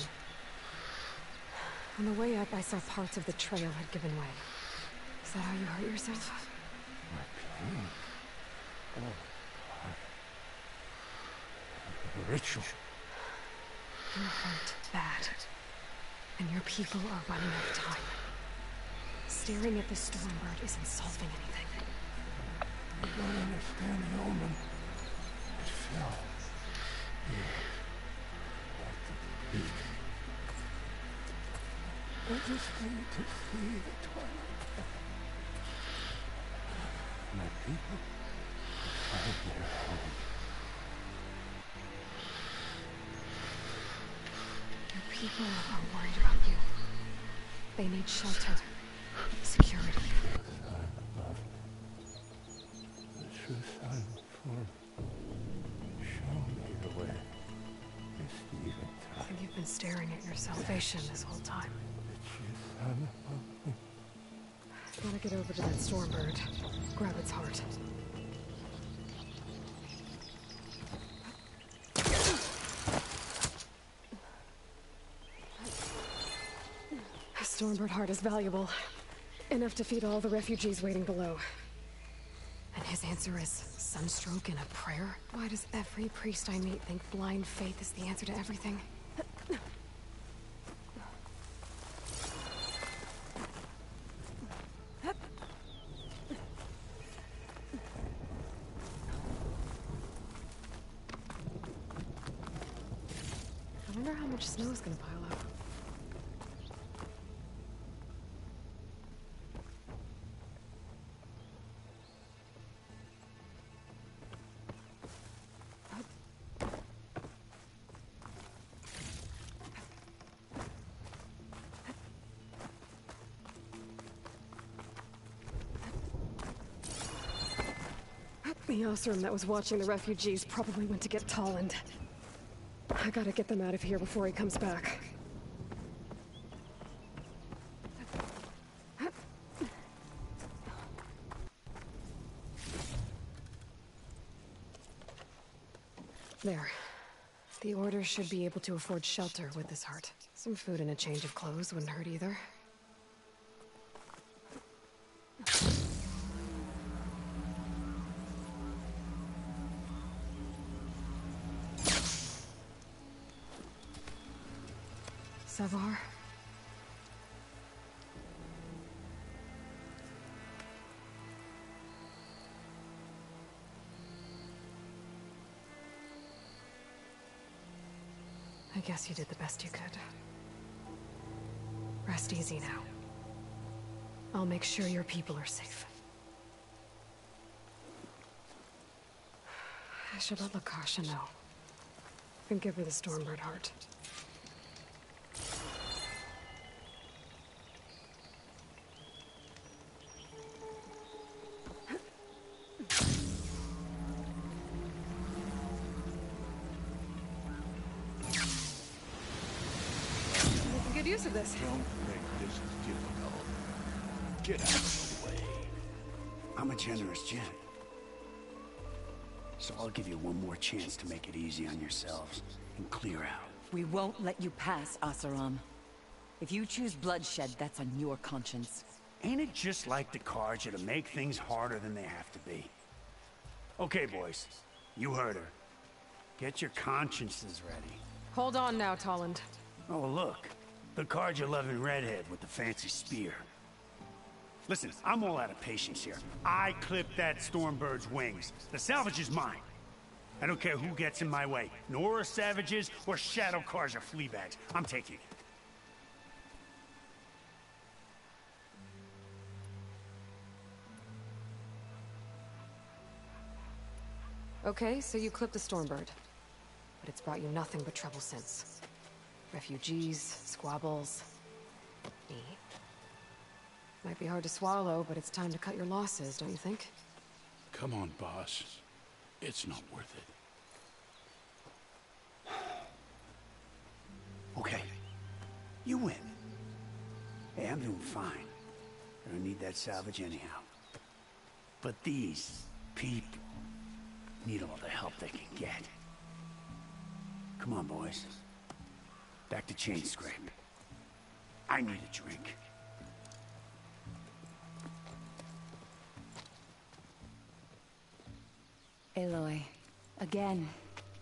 On the way up, I saw parts of the trail had given way. Is that how you hurt yourself? My pain. Oh, the ritual. You're hurt bad. And your people are running out of time. Staring at the Stormbird isn't solving anything. I don't understand the omen. It fell. Like the beak. I just need to see the twilight path. My people find their home. Your people are worried about you. They need shelter, security. The true son before me. Show me the way. This eventide. I think you've been staring at your salvation this whole time. The true son of me. Gotta get over to that Stormbird. Grab its heart. A Stormbird heart is valuable. Enough to feed all the refugees waiting below. And his answer is sunstroke and a prayer? Why does every priest I meet think blind faith is the answer to everything? I wonder how much snow is gonna pile up. The Osram that was watching the refugees probably went to get Tolland. I gotta get them out of here before he comes back. There. The Order should be able to afford shelter with this heart. Some food and a change of clothes wouldn't hurt either. Savar? I guess you did the best you could. Rest easy now. I'll make sure your people are safe. I should let Lakasha know. And give her the Stormbird heart. Good use of this. Don't think this is difficult. Get out of the way. I'm a generous gent. So I'll give you one more chance to make it easy on yourselves and clear out. We won't let you pass, Asaram. If you choose bloodshed, that's on your conscience. Ain't it just like the Carja to make things harder than they have to be? Okay, boys. You heard her. Get your consciences ready. Hold on now, Tolland. Oh, look. The Carja-loving redhead with the fancy spear. Listen, I'm all out of patience here. I clipped that Stormbird's wings. The salvage is mine. I don't care who gets in my way. Nora savages or Shadow Carja fleabags. I'm taking it. Okay, so you clipped the Stormbird. But it's brought you nothing but trouble since. Refugees, squabbles, me. Might be hard to swallow, but it's time to cut your losses, don't you think? Come on, boss. It's not worth it. Okay. You win. Hey, I'm doing fine. I don't need that salvage anyhow. But these people need all the help they can get. Come on, boys. Back to Chainscrape. I need a drink. Aloy, again,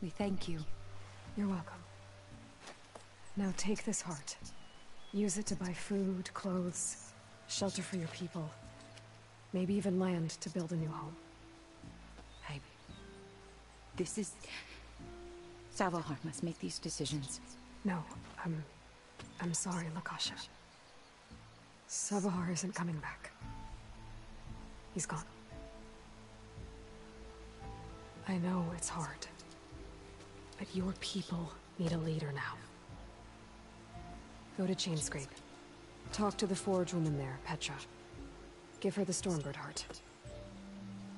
we thank you. You're welcome. Now take this heart. Use it to buy food, clothes, shelter for your people. Maybe even land to build a new home. This is... Savalhar must make these decisions. No, I'm sorry, Lakasha. Savalhar isn't coming back. He's gone. I know it's hard, but your people need a leader now. Go to Chainscrape. Talk to the forge woman there, Petra. Give her the Stormbird heart.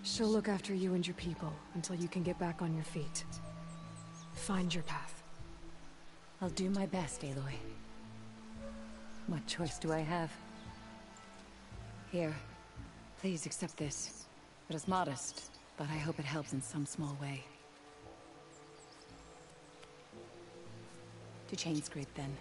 She'll look after you and your people until you can get back on your feet. Find your path. I'll do my best, Aloy. What choice do I have? Here, please accept this. It is modest, but I hope it helps in some small way. To Chainscrape, then.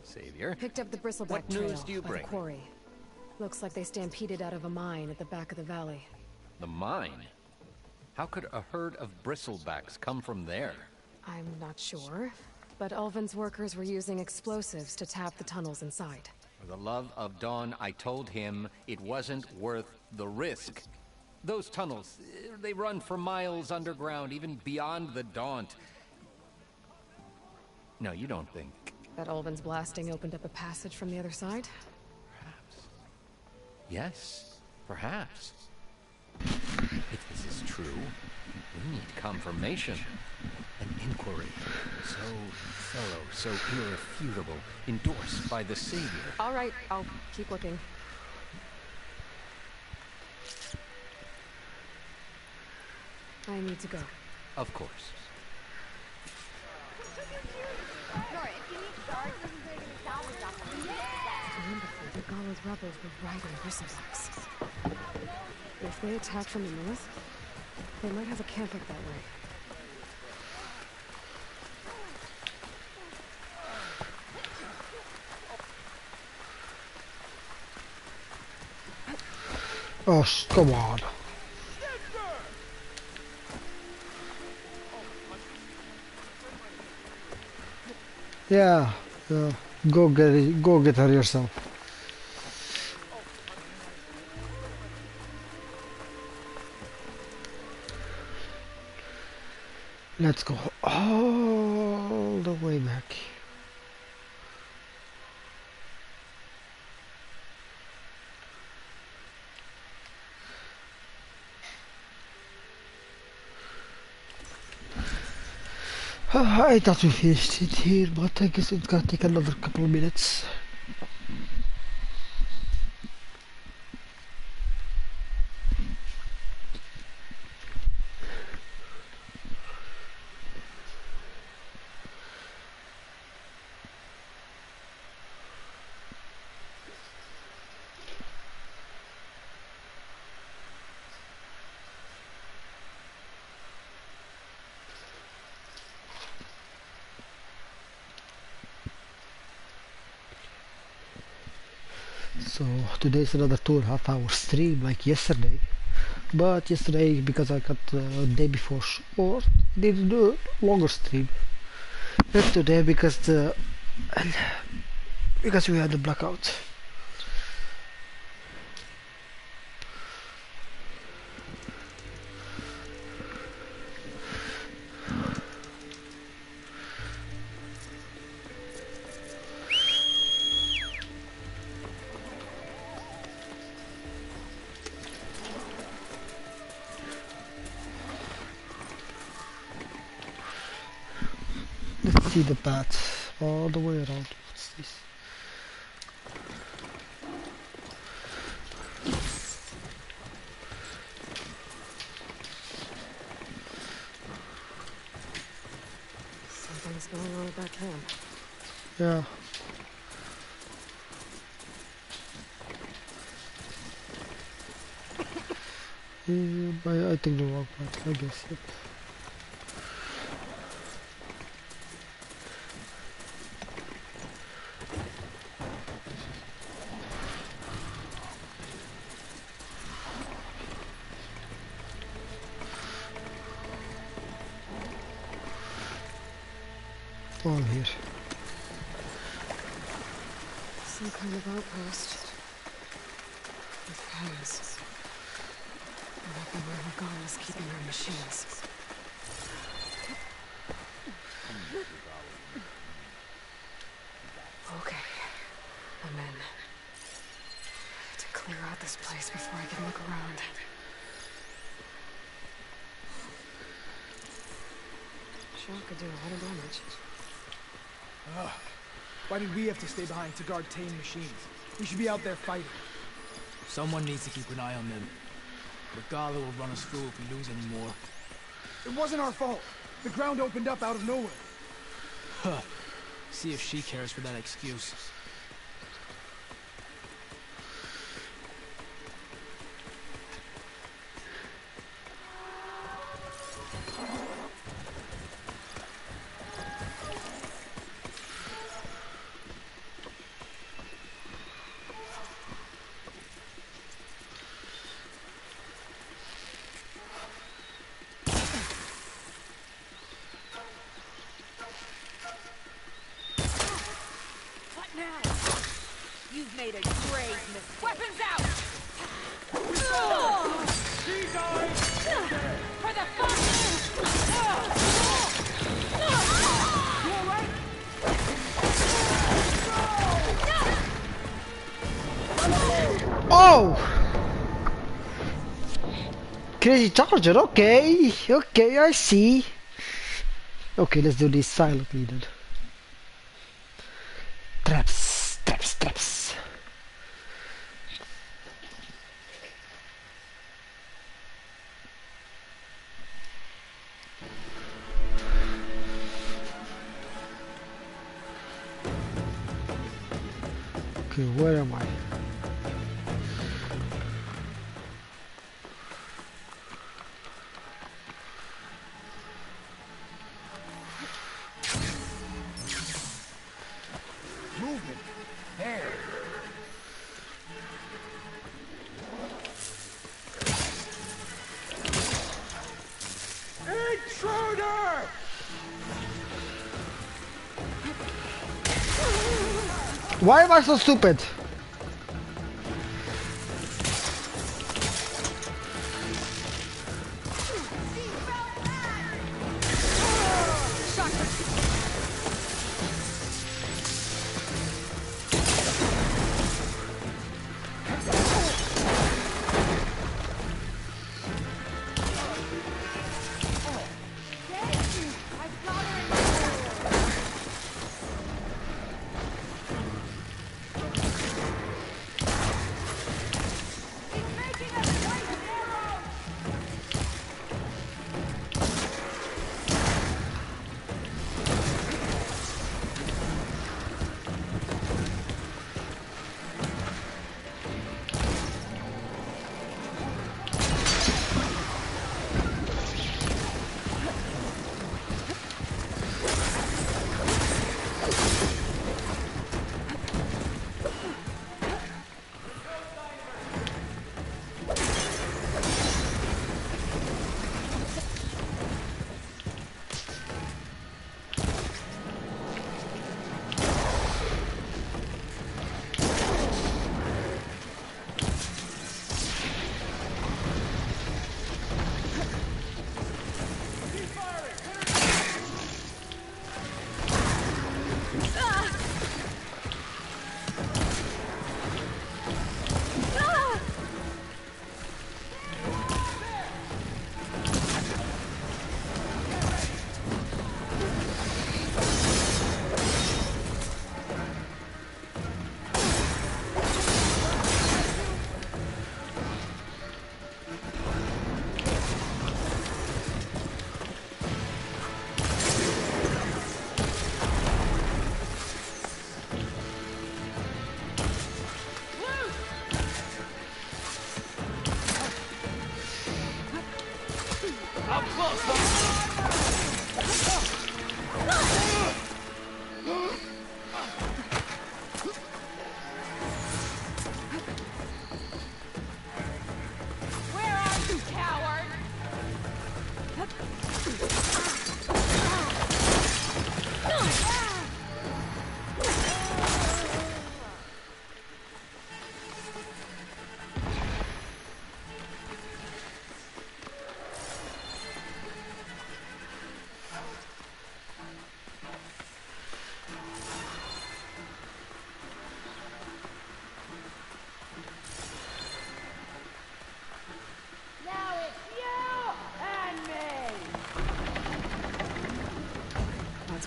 Savior. Picked up the Bristleback What trail news do you by bring? the quarry. Looks like they stampeded out of a mine at the back of the valley. The mine? How could a herd of bristlebacks come from there? I'm not sure, but Ulvin's workers were using explosives to tap the tunnels inside. For the love of Dawn, I told him it wasn't worth the risk. Those tunnels, they run for miles underground, even beyond the Daunt. No, you don't think. That Ulvin's blasting opened up a passage from the other side? Yes, perhaps. If this is true, we need confirmation. An inquiry. So thorough, so irrefutable, endorsed by the Savior. All right, I'll keep looking. I need to go. Of course. The Gala's rebels were riding bristlebacks. If they attack from the north, they might have a camp up that way. Oh, come on. Yeah, go get her yourself. Let's go all the way back. I thought we finished it here, but I guess it's gonna take another couple of minutes. So today's another 2.5 hour stream like yesterday, but yesterday because I got a day before short, didn't do a longer stream. And today because we had the blackout. Let's see the path all the way around. What's this? Something's going on at that camp. Yeah. I think the wrong path, I guess, yep. All here. Some kind of outpost. With pens. Might be where Magara's keeping her machines. Okay. I'm in. I have to clear out this place before I can look around. Sure could do a lot of damage. Why did we have to stay behind to guard tame machines? We should be out there fighting. Someone needs to keep an eye on them. Regala will run us through if we lose any more. It wasn't our fault. The ground opened up out of nowhere. Huh. See if she cares for that excuse. You've made a grave mistake. Weapons out! For the fuck! Oh! Crazy Charger, okay. Okay, I see. Okay, let's do this silently then. Traps, traps, traps. Okay, where am I? Movement. There. Intruder! Why am I so stupid?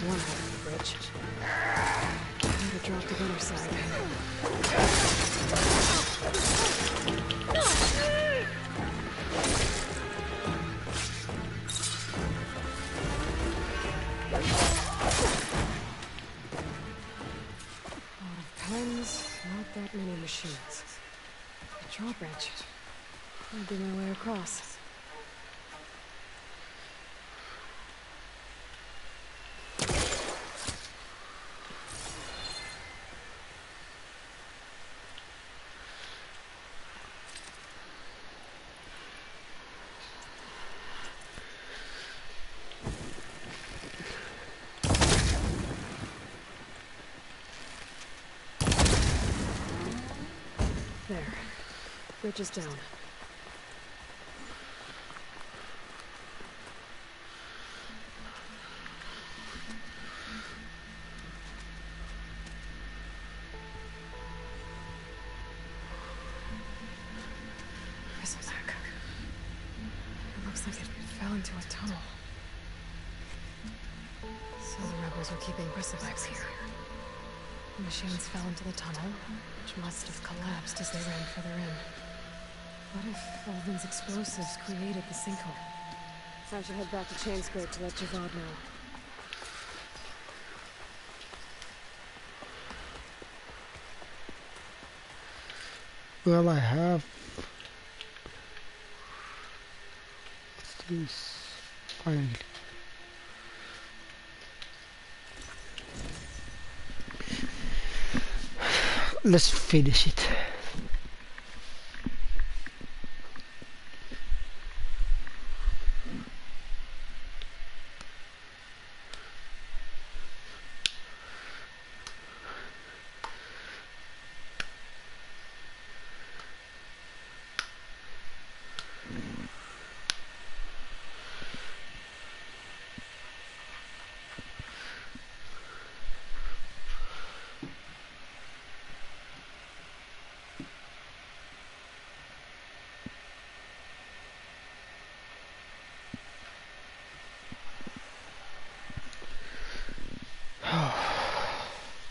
One out of the bridge. Time to drop the other side. A lot of pens, not that many machines. A drawbridge. I'll do my way across. There. Bridge is down. Bristleback. It looks like it fell into a tunnel. So the rebels were keeping bristlebacks here. The machines fell into the tunnel, which must have collapsed as they ran further in. What if Ulvin's explosives created the sinkhole? I should head back to Chainscrape to let Javad know. Well, I have this finally. Let's finish it.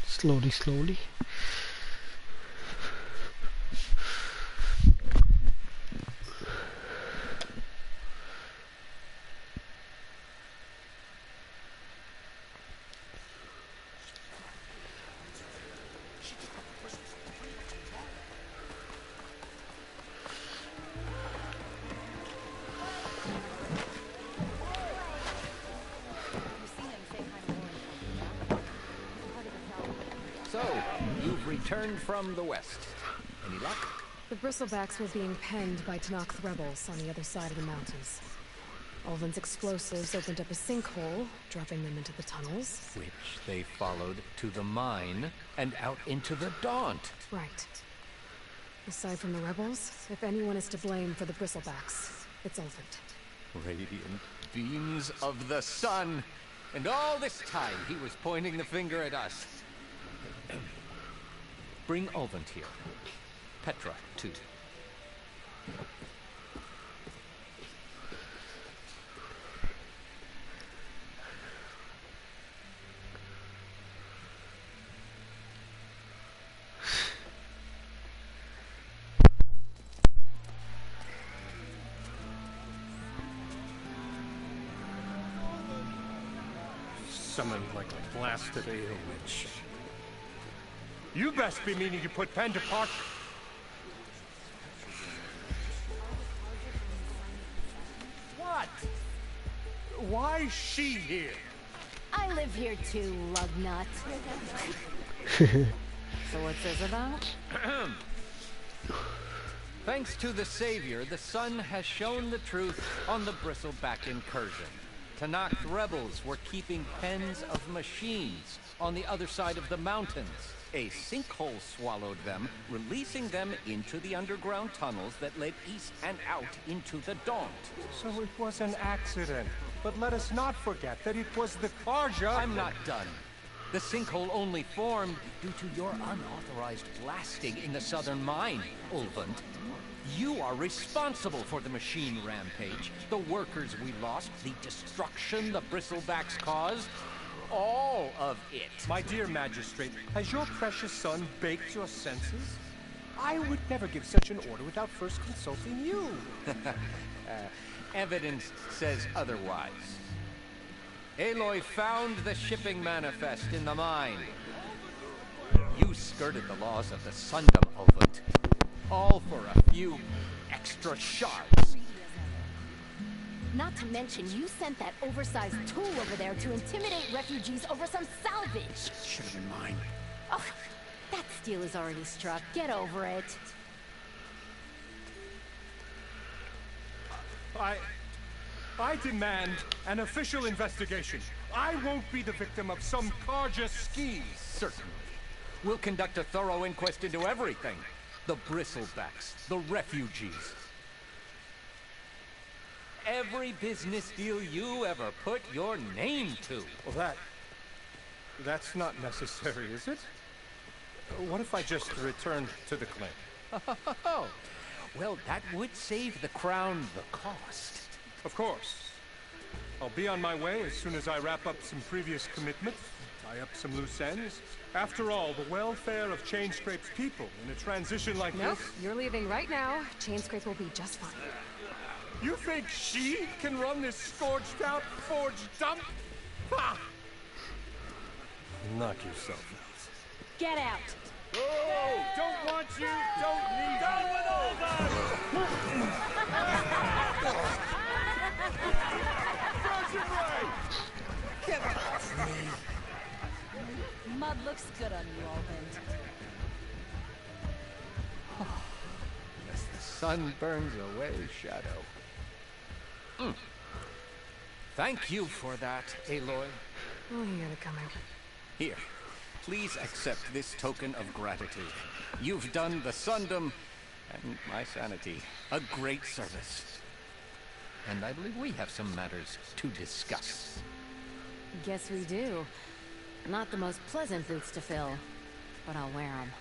Slowly, slowly. Returned from the west. Any luck? The bristlebacks were being penned by Tenakth rebels on the other side of the mountains. Ulvin's explosives opened up a sinkhole, dropping them into the tunnels. Which they followed to the mine and out into the Daunt. Right. Aside from the rebels, if anyone is to blame for the bristlebacks, it's Ulvund. Radiant beams of the sun! And all this time he was pointing the finger at us. Bring Ulvund here. Petra, too. Summoned like a blasted ale witch. You best be meaning to put pen to part. What? Why is she here? I live here too, lugnut. So what's this about? Thanks to the Savior, the sun has shown the truth on the Bristleback incursion. Tenakth rebels were keeping pens of machines on the other side of the mountains. A sinkhole swallowed them, releasing them into the underground tunnels that led east and out into the Daunt. So it was an accident. But let us not forget that it was the Carja. I'm not done. The sinkhole only formed due to your unauthorized blasting in the southern mine, Ulvund. You are responsible for the machine rampage, the workers we lost, the destruction the Bristlebacks caused. All of it. My dear magistrate, has your precious son baked your senses? I would never give such an order without first consulting you. Evidence says otherwise. Aloy found the shipping manifest in the mine. You skirted the laws of the Sundom, Ulvund. All for a few extra shards. Not to mention, you sent that oversized tool over there to intimidate refugees over some salvage. Should have been mine. Oh, that steel is already struck. Get over it. I demand an official investigation. I won't be the victim of some Carja scheme. Certainly. We'll conduct a thorough inquest into everything. The Bristlebacks, the refugees. Every business deal you ever put your name to. Well, that's not necessary, is it? What if I just returned to the claim? Oh, well, that would save the Crown the cost. Of course. I'll be on my way as soon as I wrap up some previous commitments, tie up some loose ends. After all, the welfare of Chainscrape's people in a transition like Nope, this... you're leaving right now. Chainscrape will be just fine. You think she can run this scorched-out forged dump? Ha! Knock yourself out. Get out! Oh, don't want you, don't need Down with all that! Get off me! Mud looks good on you, Albert. As the sun burns away shadow. Thank you for that, Aloy. Oh, you gotta come out. Here, please accept this token of gratitude. You've done the Sundom and my sanity a great service. And I believe we have some matters to discuss. Guess we do. Not the most pleasant boots to fill, but I'll wear them.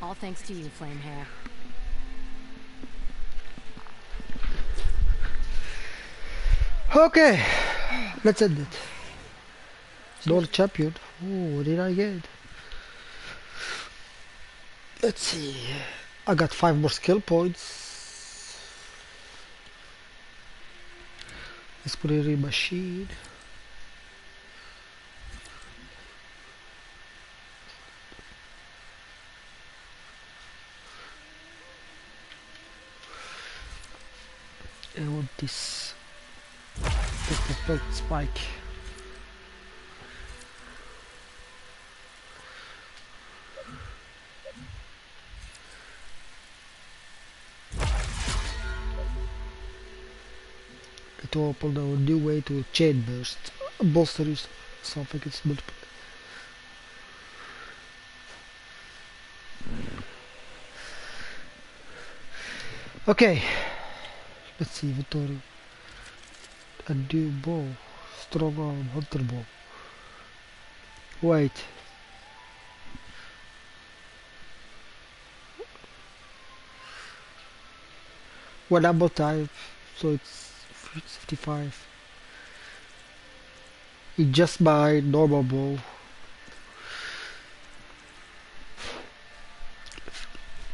All thanks to you, Flamehair. Okay, let's end it. World champion. Oh, what did I get? Let's see. I got 5 more skill points. Let's put it in machine. I want this. The belt spike. To open a new way to chain burst. Bolster is something it's multiple. Okay, let's see inventory. A new bow, strong arm, hunter bow. Wait. One ammo type, so it's 55. It's just my normal bow.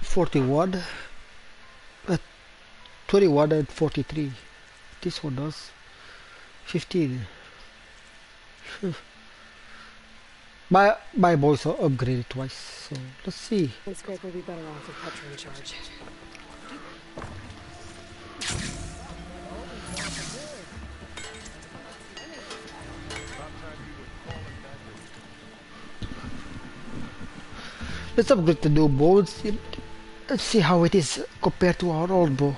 41. 21 and 43. This one does 15. My boys are upgraded twice, so let's see. Chainscrape will be better off with Petra in charge. Let's upgrade the new bow. Let's see how it is compared to our old bow.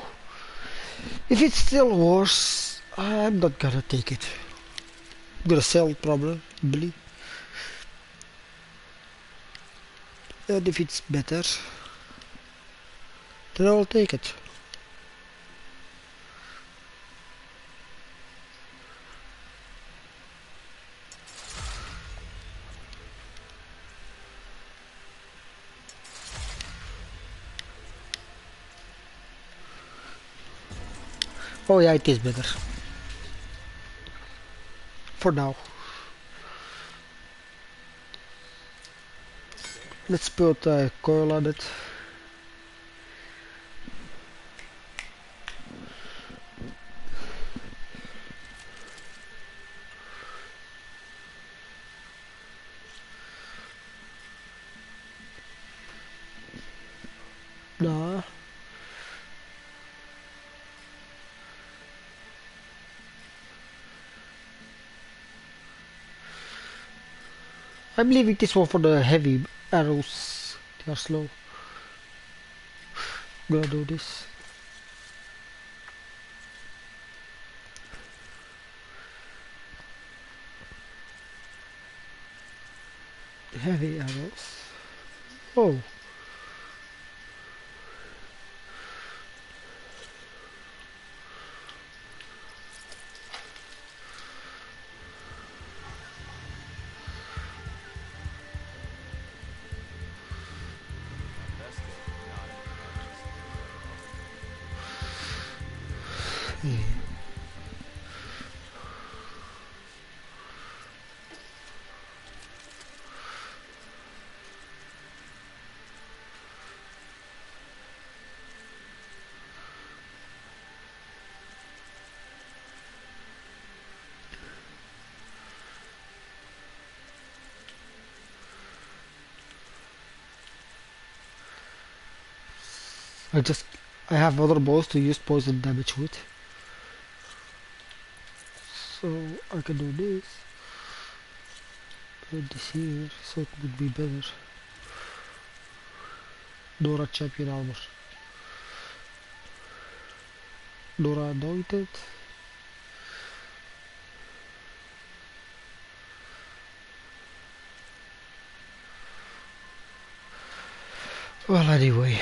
If it's still worse, I'm not gonna take it. I'm gonna sell it probably. And if it's better, then I'll take it. Oh yeah, it is better. For now. Let's put a coil on it. No. I'm leaving this one for the heavy arrows. They are slow. I'm gonna do this. Heavy arrows. Oh. Yeah. I have other balls to use poison damage with. So I can do this. Put this here, so it would be better. Dora champion armor. Dora anointed. Well, anyway.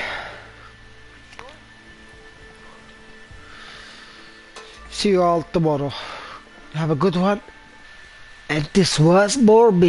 See you all tomorrow. Have a good one. And this was more